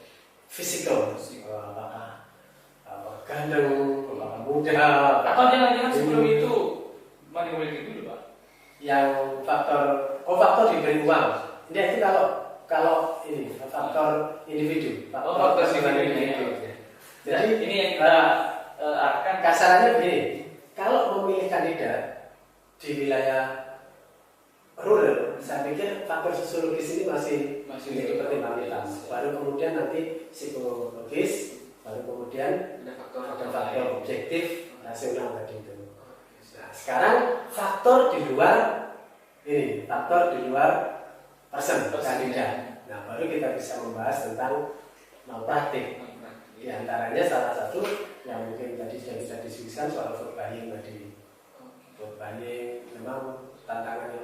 fisikal, apakah ganteng, apakah muda, atau jangan-jangan sebelum itu money politik dulu Pak? Yang faktor diberi uang. Ini itu kalau ini faktor individu. Faktor individu. Jadi ini yang kita akan kasarannya begini. Kalau memilih kandidat di wilayah rural, saya pikir faktor sosiologis ini masih menjadi pertimbangan utama. Baru kemudian nanti psikologis, baru kemudian ada faktor objektif, rasional tadi itu. Nah, sekarang faktor di luar person kandidat. Nah, baru kita bisa membahas tentang malpraktik. Di antaranya salah satu yang mungkin tadi sudah kita diskusikan soal vote buying tadi. Vote buying memang tantangan yang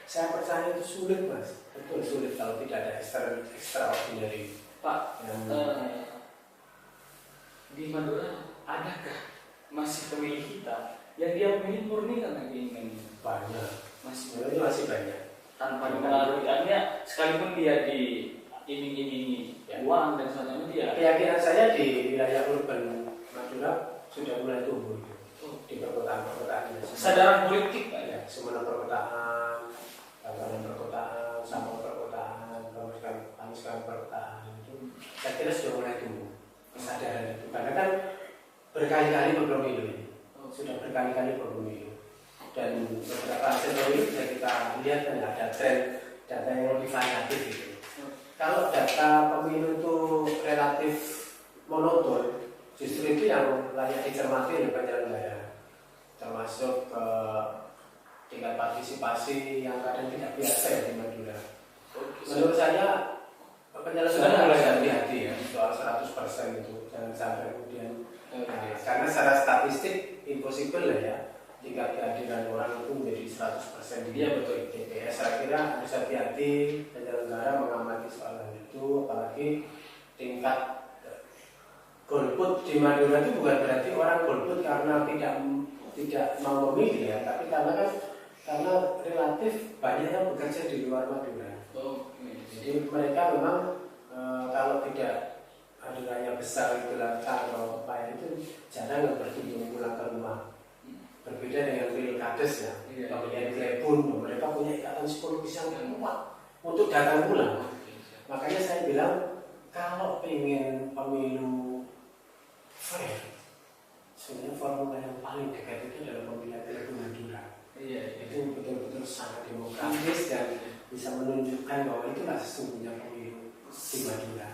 Saya percaya itu sulit Mas, betul sulit kalau tidak ada extraordinary. Pak, di Madura adakah masih pemilih kita yang dia memilih murni karena keinginan Banyak, masih masih banyak. tanpa dipengaruhi, artinya sekalipun dia diiming-imingi Ya. uang dan semacamnya dia. Keyakinan saya di wilayah urban Madura sudah mulai tumbuh di perkotaan-perkotaan. Kesadaran politik Pak, ya. Ya, semua perkotaan, tatanan perkotaan, sama perkotaan, pemiskinan perkotaan itu saya kira sudah mulai tumbuh kesadaran itu. Karena kan berkali-kali berpemilu ini, sudah berkali-kali berpemilu. Dan beberapa hasil pemilu bisa kita lihat kan ada tren data yang lebih variatif gitu. Kalau data pemilu itu relatif monoton, justru itu yang layak dicermati oleh penyelenggara, termasuk tingkat partisipasi yang kadang tidak biasa ya di Madura. Menurut saya penyelenggara harus hati-hati ya soal 100% itu, jangan sampai kemudian karena secara statistik impossible lah ya tingkat kehadiran orang itu menjadi 100% di TPS. Saya kira harus hati-hati penyelenggara mengamati soal itu, apalagi tingkat golput di Madura itu bukan berarti orang golput karena tidak mau memilih ya, tapi karena relatif banyak yang bekerja di luar Madura. Jadi mereka memang kalau tidak hari raya besar itu atau apa itu jarang berkunjung pulang ke rumah. Berbeda dengan pilkades ya, pemilihan Klebun, mereka punya ikatan psikologis yang kuat untuk datang pulang. Makanya saya bilang kalau ingin pemilu fair, sebenarnya formula yang paling dekat itu adalah pemilihan Klebun Madura. Itu betul-betul sangat demokratis dan bisa menunjukkan bahwa itulah sesungguhnya pemilu di Madura.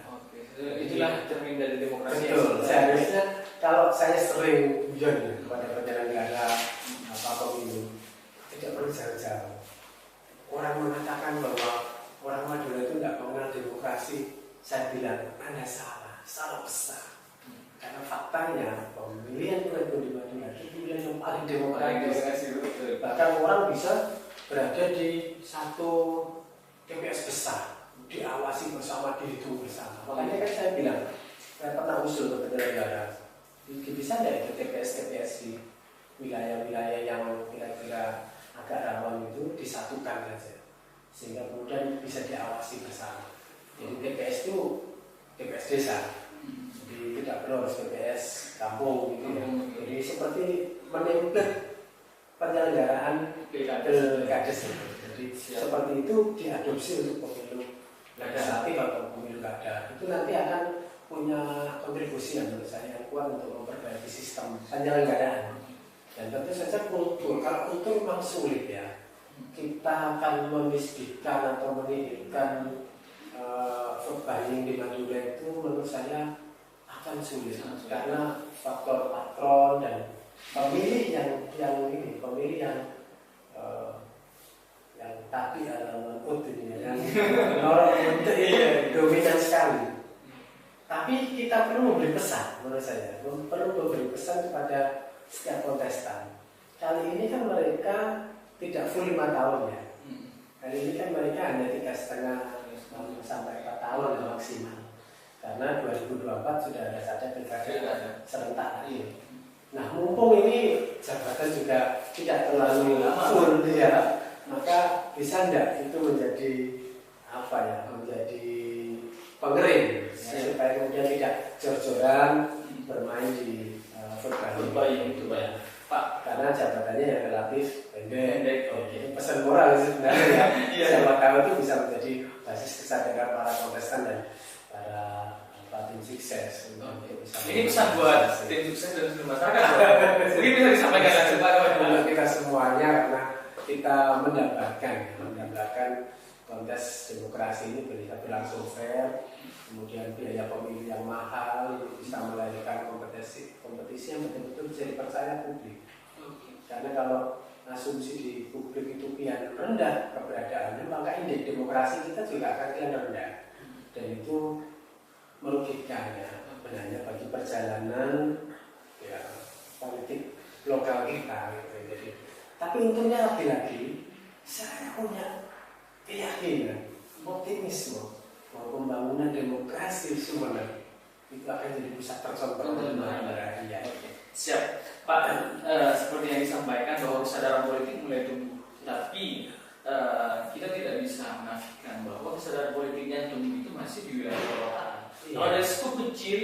Itulah cermin dari demokrasi. Betul. Seharusnya kalau saya sering guyon kepada penyelenggara pemilu, tidak perlu jauh-jauh. Orang mengatakan bahwa orang Madura itu tidak mengenal demokrasi, saya bilang Anda salah besar. Karena faktanya pemilihan Klebun di Madura itu pemilihan yang paling demokratis. Bahkan orang bisa berada di satu TPS besar, diawasi bersama, dihitung bersama. Makanya kan saya bilang, saya pernah usul ke penyelenggara, bisa nggak itu TPS di wilayah-wilayah yang kira-kira agak rawan itu disatukan saja, sehingga kemudian bisa diawasi bersama. Jadi TPS itu TPS desa, jadi tidak perlu harus TPS kampung gitu ya. Jadi seperti menempel penyelenggaraan pilkades. Jadi seperti itu diadopsi untuk pemilu legislatif atau pemilu kada. Itu nanti akan punya kontribusi yang menurut saya yang kuat untuk memperbaiki sistem penyelenggaraan. Dan tentu saja kultur, kalau kultur memang sulit ya. Kita akan memisbihkan atau menihilkan vote buying di Madura itu menurut saya akan sulit karena faktor patron dan pemilih yang tapi adalah ini yang orang dominan sekali. Tapi kita perlu memberi pesan, menurut saya perlu memberi pesan kepada setiap kontestan. Kali ini kan mereka tidak full 5 tahun ya. Kali ini kan mereka hanya 3,5 sampai 4 tahun maksimal. Karena 2024 sudah ada saja pilkada serentak lagi. Nah, mumpung ini jabatan juga tidak terlalu full ya, maka bisa enggak itu menjadi menjadi pengering ya, supaya kemudian tidak jor-joran bermain di football itu ya. Pak, karena jabatannya yang relatif pendek. Ini pesan moral sebenarnya ya. Siapa tahu itu bisa menjadi basis kesadaran para kontestan dan para tim sukses. Ini pesan buat tim sukses dan seluruh masyarakat. Mungkin bisa disampaikan kepada kita semuanya karena kita mendapatkan kontes demokrasi ini bisa berlangsung fair, kemudian biaya pemilu yang mahal bisa melahirkan kompetisi yang betul-betul bisa dipercaya publik. Karena kalau asumsi di publik itu kian rendah keberadaannya, maka indeks demokrasi kita juga akan kian rendah, dan itu merugikan ya sebenarnya bagi perjalanan ya politik lokal kita gitu. Jadi, tapi untungnya lagi-lagi saya punya keyakinan, optimisme bahwa pembangunan demokrasi Sumeneb itu akan jadi pusat percontohan rakyat. Siap, Pak. Seperti yang disampaikan bahwa kesadaran politik mulai tumbuh, tapi kita tidak bisa menafikan bahwa kesadaran politik yang tumbuh itu masih di wilayah perkotaan. Kalau dari skup kecil,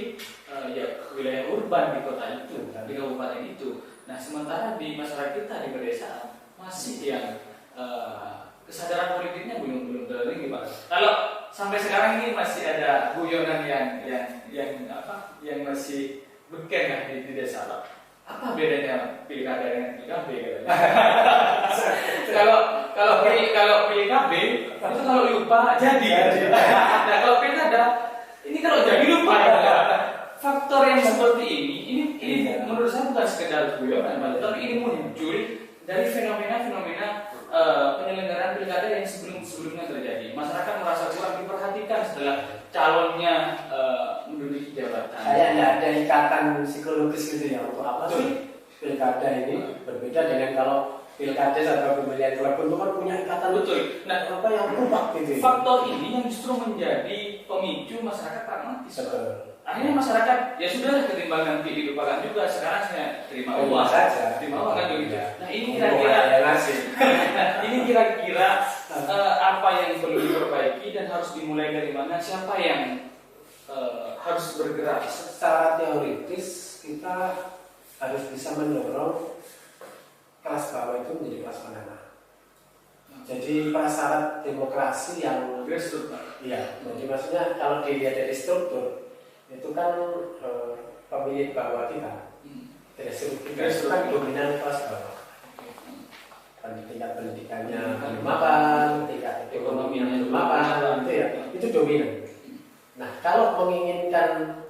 ya wilayah urban di kota itu, di kabupaten itu. Nah, sementara di masyarakat kita di pedesaan masih yang kesadaran politiknya belum terlalu Pak. Kalau sampai sekarang ini masih ada guyonan yang masih beken lah di desa Pak. Apa bedanya pilkada dengan PKB? Kalau PKB itu kalau lupa jadi. Nah, kalau pilkada ini kalau jadi lupa. Faktor yang seperti ini menurut saya bukan sekedar guyonan, tapi ini muncul dari fenomena penyelenggaraan pilkada yang sebelumnya terjadi. Masyarakat merasa kurang diperhatikan setelah calonnya menduduki jabatan. Kayak tidak ada ikatan psikologis gitu ya, untuk apa sih pilkada ini berbeda dengan kalau pilkada atau pemilihan telepon itu kan punya ikatan. Betul. Nah, apa yang berubah gitu ya? Faktor ini yang justru menjadi pemicu masyarakat pragmatis. Betul. Akhirnya masyarakat ya sudah ketimbang nanti dilupakan juga, sekarang saya terima uang saja, terima uang kan begitu. Nah, ini kira-kira apa yang perlu diperbaiki dan harus dimulai dari mana? Siapa yang harus bergerak? Secara teoritis kita harus bisa mendorong kelas bawah itu menjadi kelas menengah. Jadi prasyarat demokrasi yang iya, jadi maksudnya kalau dilihat dari struktur itu kan pemilih bawah kita itu kan dominan kelas bawah. Tingkat pendidikannya belum mapan, tingkat ekonominya belum mapan, itu ya, itu dominan. Nah, kalau menginginkan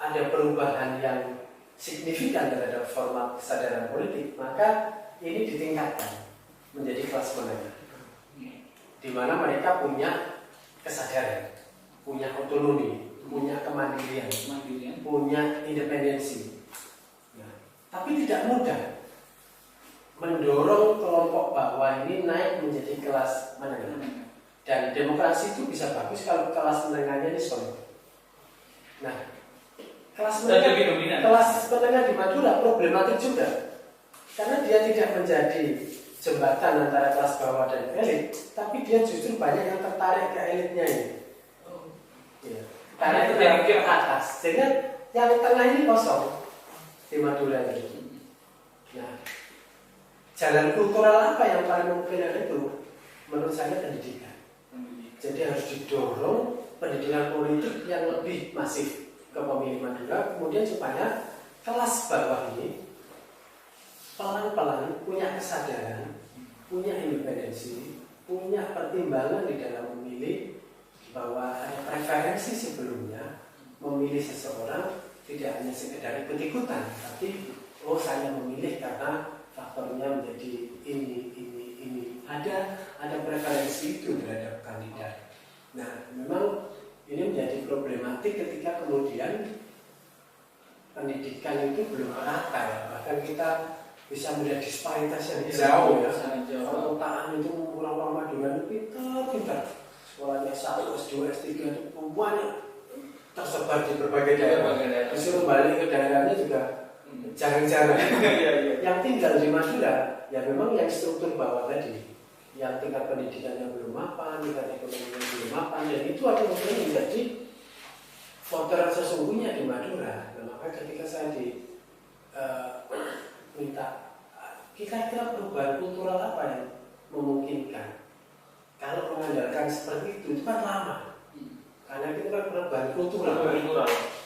ada perubahan yang signifikan terhadap format kesadaran politik, maka ini ditingkatkan menjadi kelas menengah, di mana mereka punya kesadaran, punya otonomi, punya kemandirian, punya independensi. Nah, tapi tidak mudah mendorong kelompok bawah ini naik menjadi kelas menengah. Dan demokrasi itu bisa bagus kalau kelas menengahnya ini solid. Nah, kelas menengah di Madura problematik juga, karena dia tidak menjadi jembatan antara kelas bawah dan elit, tapi dia justru banyak yang tertarik ke elitnya ini. Ya. Karena itu yang ke atas, sehingga yang tengah ini kosong di Madura ini. Nah, jalan kultural apa yang paling mungkin itu? Menurut saya pendidikan. Jadi harus didorong pendidikan politik yang lebih masif ke pemilih Madura, kemudian supaya kelas bawah ini pelan-pelan punya kesadaran, punya independensi, punya pertimbangan di dalam memilih, bahwa ada preferensi sebelumnya memilih seseorang tidak hanya sekedar ikut-ikutan, tapi saya memilih karena faktornya menjadi ini. Ada preferensi itu terhadap kandidat. Nah, memang ini menjadi problematik ketika kemudian pendidikan itu belum merata ya. Bahkan kita bisa melihat disparitas yang jauh ya. Perkotaan itu orang-orang Madura itu pintar. Sekolahnya S1, S2, S3 itu banyak tersebar di berbagai daerah. Disuruh balik ke daerahnya juga jarang-jarang. Yang tinggal di Madura ya memang yang struktur bawah tadi, yang tingkat pendidikannya belum mapan, tingkat ekonominya belum mapan, dan itu akan menjadi voter sesungguhnya di Madura. Nah, maka ketika saya minta kira-kira perubahan kultural apa yang memungkinkan, kalau mengandalkan seperti itu kan lama, karena itu kan perubahan kultural.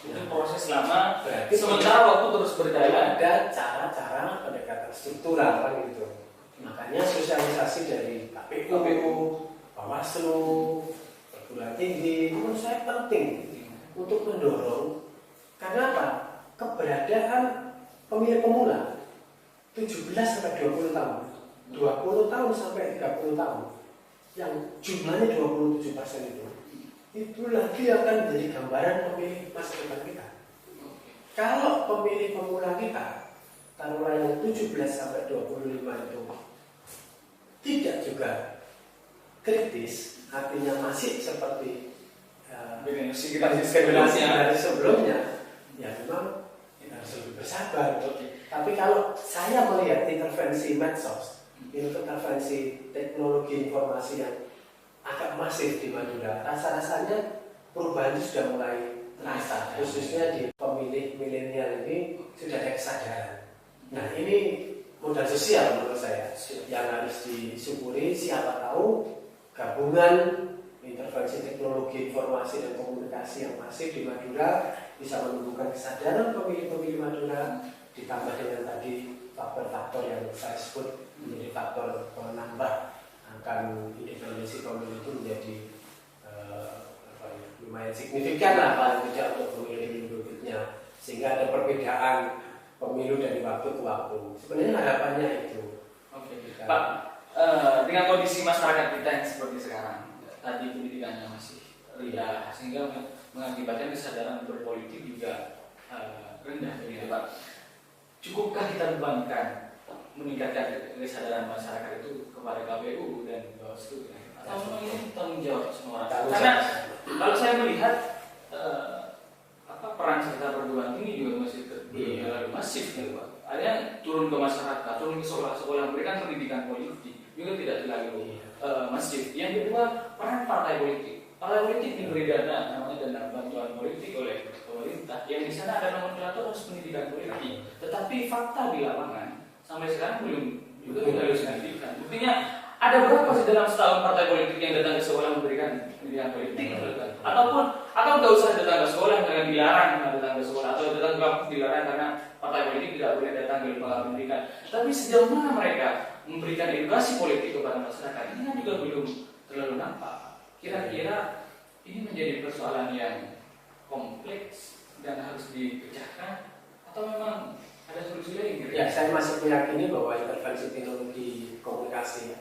Itu proses lama. Sementara waktu terus berjalan. Ada cara-cara pendekatan struktural kan gitu. Makanya sosialisasi dari KPU, Bawaslu, perguruan tinggi menurut saya penting untuk mendorong. Karena apa? Keberadaan pemilih pemula 17 sampai 20 tahun, 20 tahun sampai 30 tahun, yang jumlahnya 27% itu lagi akan menjadi gambaran pemilih masa depan kita. Kalau pemilih pemula kita taruhlah yang 17 sampai 25 itu tidak juga kritis, artinya masih seperti generasi dari sebelumnya, ya memang kita harus lebih bersabar. Tapi kalau saya melihat intervensi medsos, intervensi teknologi informasi yang agak masif di Madura, rasa-rasanya perubahan itu sudah mulai terasa, khususnya di pemilih milenial ini sudah ada kesadaran. Nah, ini modal sosial menurut saya yang harus disyukuri. Siapa tahu gabungan intervensi teknologi informasi dan komunikasi yang masif di Madura bisa menumbuhkan kesadaran pemilih-pemilih Madura, ditambah dengan tadi faktor-faktor yang saya sebut menjadi faktor penambah akan independensi pemilih itu menjadi lumayan signifikan lah paling tidak untuk pemilih berikutnya, sehingga ada perbedaan pemilu dari waktu ke waktu. Sebenarnya harapannya itu. Pak, dengan kondisi masyarakat kita yang seperti sekarang, tadi pendidikannya masih rendah, sehingga mengakibatkan kesadaran berpolitik juga rendah, begitu Pak. Cukupkah kita bebankan meningkatkan kesadaran masyarakat itu kepada KPU dan Bawaslu? Atau memang ini tanggung jawab semua orang? Karena kalau saya melihat peran serta perguruan tinggi juga masih terlalu masif, gitu Pak. Artinya turun ke masyarakat, turun ke sekolah-sekolah, memberikan pendidikan politik juga tidak terlalu masif. Yang kedua, peran partai politik. Partai politik diberi dana, namanya dana bantuan politik oleh pemerintah. Yang di sana ada nomenklatur harus pendidikan politik. Tetapi fakta di lapangan sampai sekarang belum juga tidak signifikan. Buktinya ada berapa sih dalam setahun partai politik yang datang ke sekolah memberikan pendidikan politik? Atau nggak usah datang ke sekolah karena dilarang datang ke sekolah, atau datang ke kampus dilarang karena partai politik tidak boleh datang ke lembaga pendidikan. Tapi sejauh mana mereka memberikan edukasi politik kepada masyarakat ini kan juga belum terlalu nampak. Kira-kira ini menjadi persoalan yang kompleks dan harus dipecahkan, atau memang ada solusi lain? Ya, saya masih meyakini bahwa intervensi teknologi komunikasi,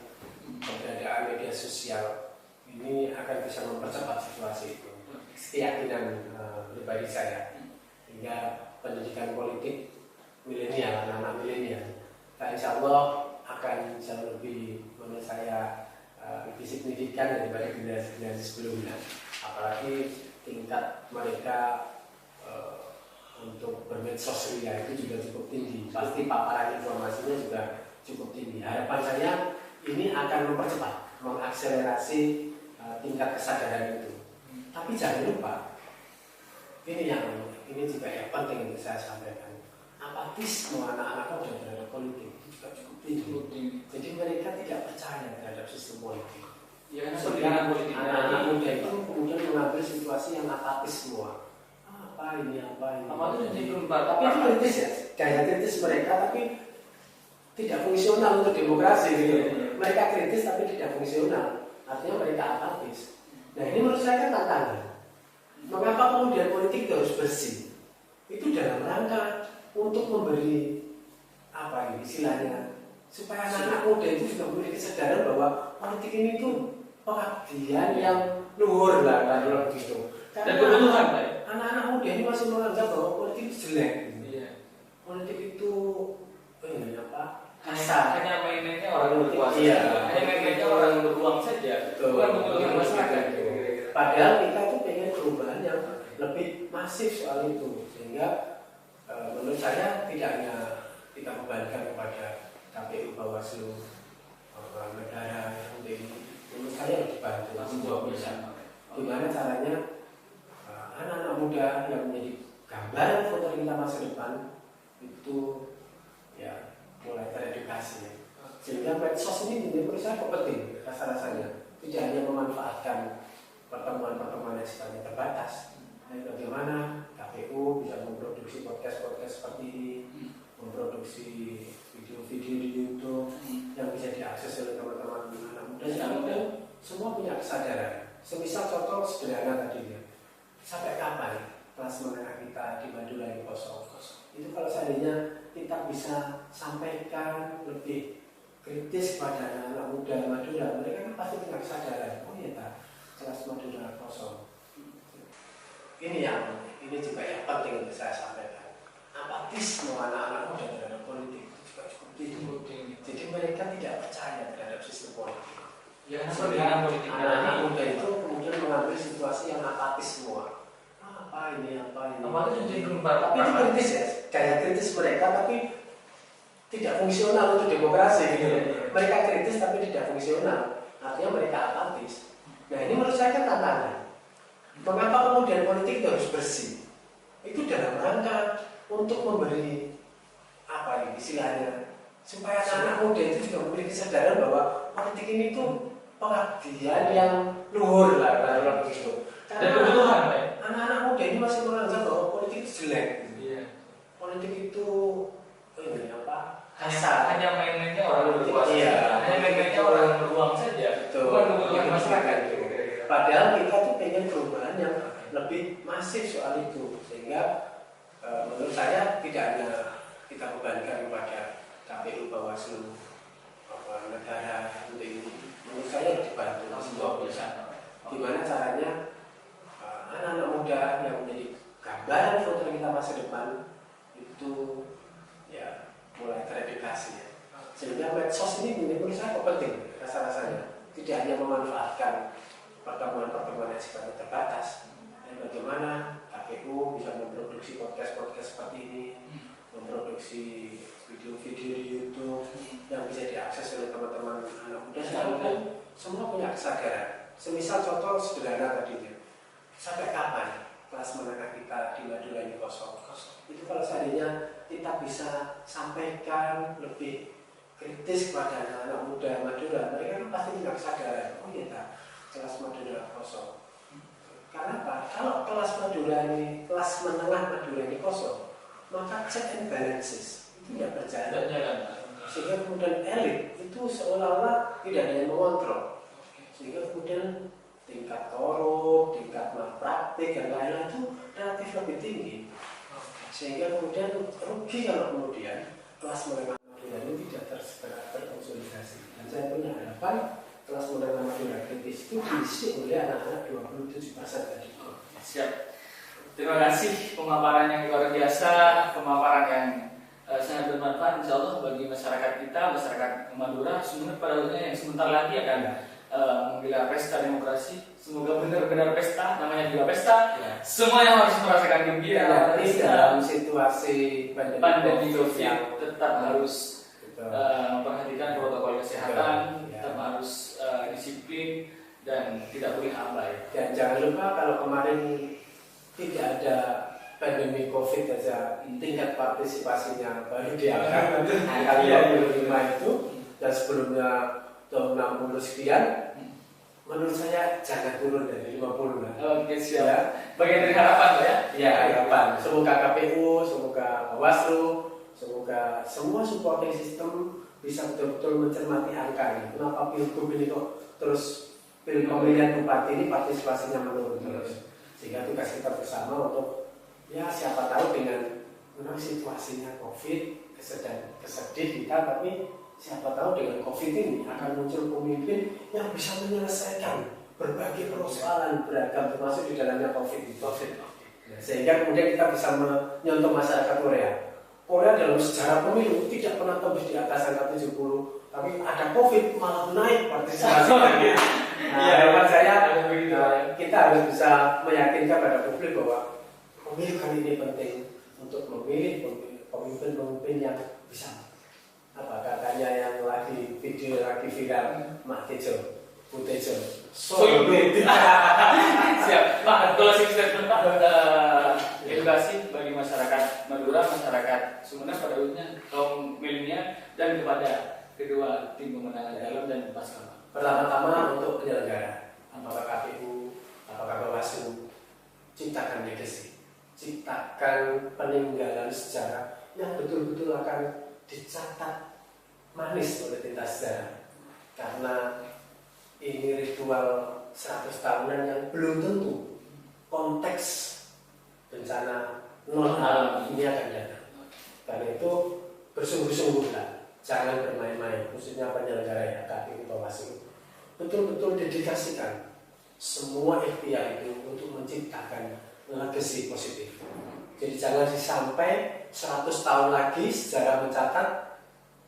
keberadaan media sosial ini akan bisa mempercepat situasi itu. Keyakinan pribadi saya, hingga pendidikan politik milenial, anak-anak milenial, insya Allah akan jauh lebih, menurut saya, lebih signifikan daripada generasi sebelumnya. Apalagi tingkat mereka untuk bermedsos ria itu juga cukup tinggi. Pasti paparan informasinya juga cukup tinggi. Harapan saya ini akan mempercepat, mengakselerasi tingkat kesadaran itu. Tapi jangan lupa, ini juga yang penting untuk saya sampaikan. Apatisme anak-anak muda terhadap politik itu juga cukup tinggi. Jadi mereka tidak percaya terhadap sistem politik. Ya, karena anak-anak muda itu kemudian mengambil situasi yang apatis semua. Apa ini? Apa itu jadi tapi itu kritis ya, daya kritis mereka, tapi tidak fungsional untuk demokrasi gitu. Mereka kritis tapi tidak fungsional, artinya mereka apatis. Nah, ini menurut saya kan tantangan. Mengapa kemudian politik itu harus bersih? Itu dalam rangka untuk memberi istilahnya, supaya anak-anak muda itu juga memiliki kesadaran bahwa politik ini tuh pengabdian yang luhur lah, kalau gitu. Dan kebetulan Pak, anak-anak muda ini masih menganggap bahwa politik itu jelek. Iya. Politik itu hanya mainnya orang berkuasa. Iya. Hanya mainnya orang beruang saja. Bukan menguntungkan masyarakat. Padahal kita tuh pengen perubahan yang lebih masif soal itu, sehingga menurut saya tidak hanya kita bebankan kepada KPU, Bawaslu, negara yang ini. Menurut saya harus dibantu. Gimana caranya anak-anak muda yang menjadi gambaran foto kita masa depan itu ya mulai teredukasi, sehingga medsos ini menurut saya penting rasa-rasanya, tidak hanya memanfaatkan pertemuan-pertemuan yang sifatnya terbatas. Bagaimana KPU bisa memproduksi podcast-podcast seperti ini, memproduksi video-video di YouTube yang bisa diakses oleh teman-teman anak muda. Sekarang semua punya kesadaran. Semisal contoh sederhana tadi ya, sampai kapan kelas menengah kita di Madura ini kosong? Itu kalau seandainya kita bisa sampaikan lebih kritis kepada anak muda Madura, mereka kan pasti punya kesadaran. Oh iya tak, kelas Madura kosong. Ini juga yang penting untuk saya sampaikan. Apatisme anak-anak muda terhadap politik itu juga cukup tinggi. Jadi mereka tidak percaya terhadap sistem politik. Ya, sehingga politik anak-anak muda itu kemudian mengambil situasi yang apatis semua. Apa ini? Apa itu jadi Tapi itu kritis ya, gaya kritis mereka tapi tidak fungsional untuk demokrasi gitu. Mereka kritis tapi tidak fungsional, artinya mereka apatis. Nah ini menurut saya kan tantangan. Mengapa kemudian politik itu harus bersih? Itu dalam rangka untuk memberi apa ini istilahnya, supaya anak-anak muda itu juga memiliki kesadaran bahwa politik ini tuh pengabdian yang luhur lah kalau begitu. Dan kebutuhan, Pak. Anak-anak muda ini masih menganggap bahwa politik itu jelek. Iya. Politik itu ini apa? Hanya main-mainnya orang berkuasa. Iya. Hanya main-mainnya orang beruang saja. Betul. Bukan kebutuhan masyarakat. Padahal kita tuh pengen perubahan yang lebih masif soal itu, sehingga menurut saya tidak hanya kita bebankan kepada KPU Bawaslu negara untuk ini. Menurut saya harus dibantu semua pihak. Gimana caranya anak-anak muda yang menjadi gambaran voter kita masa depan itu ya mulai teredukasi ya. Sehingga medsos ini menurut saya penting rasa-rasanya, tidak hanya memanfaatkan pertemuan-pertemuan yang sifatnya terbatas, dan bagaimana KPU bisa memproduksi podcast-podcast seperti ini, memproduksi video-video di YouTube yang bisa diakses oleh teman-teman anak muda. Sekarang kan semua punya kesadaran. Semisal contoh sederhana tadinya, sampai kapan kelas menengah kita di Madura ini kosong? Itu kalau seandainya kita bisa sampaikan lebih kritis kepada anak-anak muda Madura, mereka kan pasti punya kesadaran. Oh iya, kelas Madura kosong. Karena apa? Kalau kelas Madura ini, kelas menengah Madura ini kosong, maka check and balances itu tidak berjalan. Sehingga kemudian elit itu seolah-olah tidak ada yang mengontrol. Sehingga kemudian tingkat korup, tingkat malpraktik dan lain-lain itu relatif lebih tinggi. Sehingga kemudian rugi kalau kemudian kelas menengah Madura ini tidak terkonsolidasi. Dan saya punya harapan kelas menengah Madura kritis itu diisi oleh anak-anak 27% tadi. Siap. Terima kasih pemaparan yang luar biasa, pemaparan yang sangat bermanfaat insya Allah bagi masyarakat kita, masyarakat Madura. Sebenarnya pada waktunya yang sebentar lagi akan menggelar pesta demokrasi. Semoga benar-benar pesta, namanya juga pesta. Ya. Semua yang harus merasakan gembira. Dalam situasi pandemi COVID tetap harus memperhatikan protokol kesehatan, tetap harus disiplin dan tidak boleh abai. Dan jangan lupa kalau kemarin tidak ada pandemi COVID saja, tingkat partisipasinya baru di angka 55 itu, dan sebelumnya tahun 60 sekian. Menurut saya jangan turun dari 50 lah. Oke, siap. Ya. Bagian dari harapan, Pak ya? Ya, harapan. Semoga KPU, semoga Bawaslu, semoga semua supporting system bisa betul-betul mencermati angka ini. Kenapa pilgub ini kok terus pemilihan bupati ini partisipasinya menurun terus? Sehingga tugas kita bersama untuk ya siapa tahu dengan memang situasinya COVID kesedih kita, tapi siapa tahu dengan COVID ini akan muncul pemimpin yang bisa menyelesaikan berbagai persoalan beragam termasuk di dalamnya COVID itu. Nah, sehingga kemudian kita bisa menyontoh masyarakat Korea. Korea dalam sejarah pemilu tidak pernah tembus di atas angka 70, tapi ada COVID malah naik partisipasinya. Nah, harapan saya kita harus bisa meyakinkan pada publik bahwa pemilu kali ini penting untuk memilih pemimpin-pemimpin yang bisa. Apa katanya yang lagi video lagi viral, Mak Tejo, Bu Tejo, siap. Pak, closing statement Pak, edukasi bagi masyarakat Madura, masyarakat Sumedang pada umumnya, kaum milenial dan kepada kedua tim pemenangan dalam dan pasca. Pertama-tama untuk penyelenggara, apakah KPU, apakah Bawaslu, ciptakan legacy, ciptakan peninggalan sejarah yang betul-betul akan dicatat manis oleh tinta sejarah. Karena ini ritual 100 tahunan yang belum tentu konteks bencana non alam ini akan datang. Karena itu bersungguh-sungguhlah, jangan bermain-main, khususnya penyelenggara ya, KPU Bawaslu. Betul-betul dedikasikan semua ikhtiar itu untuk menciptakan legacy positif. Jadi jangan sampai 100 tahun lagi sejarah mencatat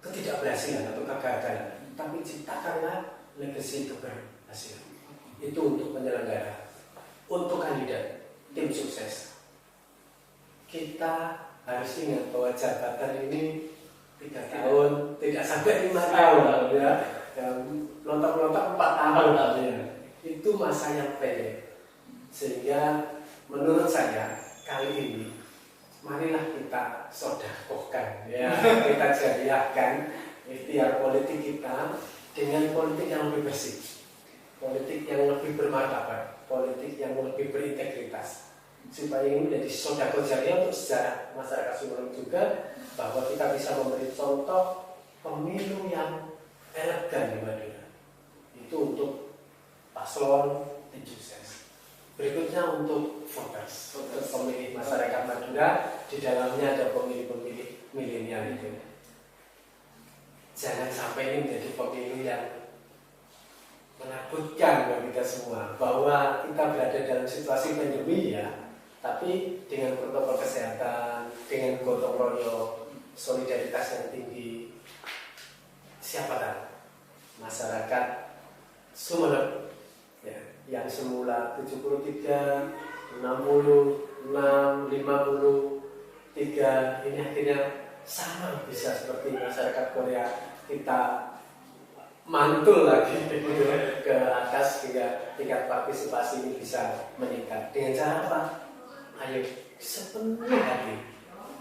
ketidakberhasilan atau kegagalan. tetapi ciptakanlah legacy keberhasilan. Itu untuk penyelenggara, untuk kandidat, tim sukses. Kita harus ingat bahwa jabatan ini 3 tahun, tidak sampai 5 tahun, ya. Yang lontok-lontok 4 tahun, ya. Itu masa yang pendek. Sehingga menurut saya kali ini marilah kita sodakohkan, ya. Kita jadiahkan ikhtiar politik kita dengan politik yang lebih bersih, politik yang lebih bermartabat, politik yang lebih berintegritas, supaya ini menjadi sodako jariah untuk sejarah masyarakat Sumeneb juga, bahwa kita bisa memberi contoh pemilu yang elegan di Madura. Itu untuk paslon tim sukses. Berikutnya untuk voters, pemilih masyarakat Madura. Di dalamnya ada pemilih-pemilih milenial itu. Jangan sampai ini menjadi pemilu yang menakutkan bagi kita semua, bahwa kita berada dalam situasi pandemi, ya, tapi dengan protokol kesehatan, dengan gotong royong, solidaritas yang tinggi, siapa tahu masyarakat Sumeneb, ya, yang semula 73, 66, 53, ini akhirnya sama bisa seperti masyarakat Korea, kita mantul lagi ke atas hingga tingkat partisipasi ini bisa meningkat. Dengan cara apa? Ayo sepenuh hati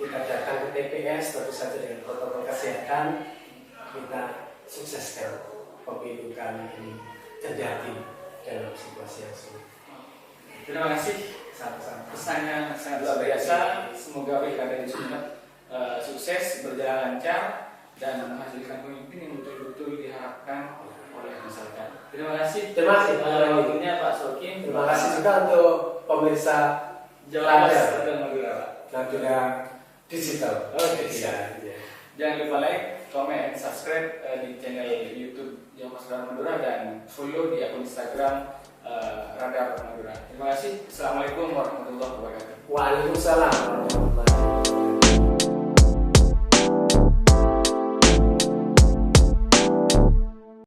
kita datang ke TPS, tentu saja dengan protokol kesehatan, kita sukseskan pemilu kali ini, kendati dalam situasi yang sulit. Terima kasih. Pesannya sangat luar biasa. Semoga pilkada di Sumeneb sukses, berjalan lancar, dan menghasilkan pemimpin yang betul-betul diharapkan oleh masyarakat. Terima kasih. Terima kasih. Waktunya Pak Sokim. Terima kasih juga untuk pemirsa Jawa Barat dan Madura. Madura Digital. Bisa. Jangan lupa like, comment, subscribe di channel YouTube Jawa Barat Madura, dan follow di akun Instagram Radar Madura. Terima kasih. Assalamualaikum warahmatullahi wabarakatuh. Waalaikumsalam.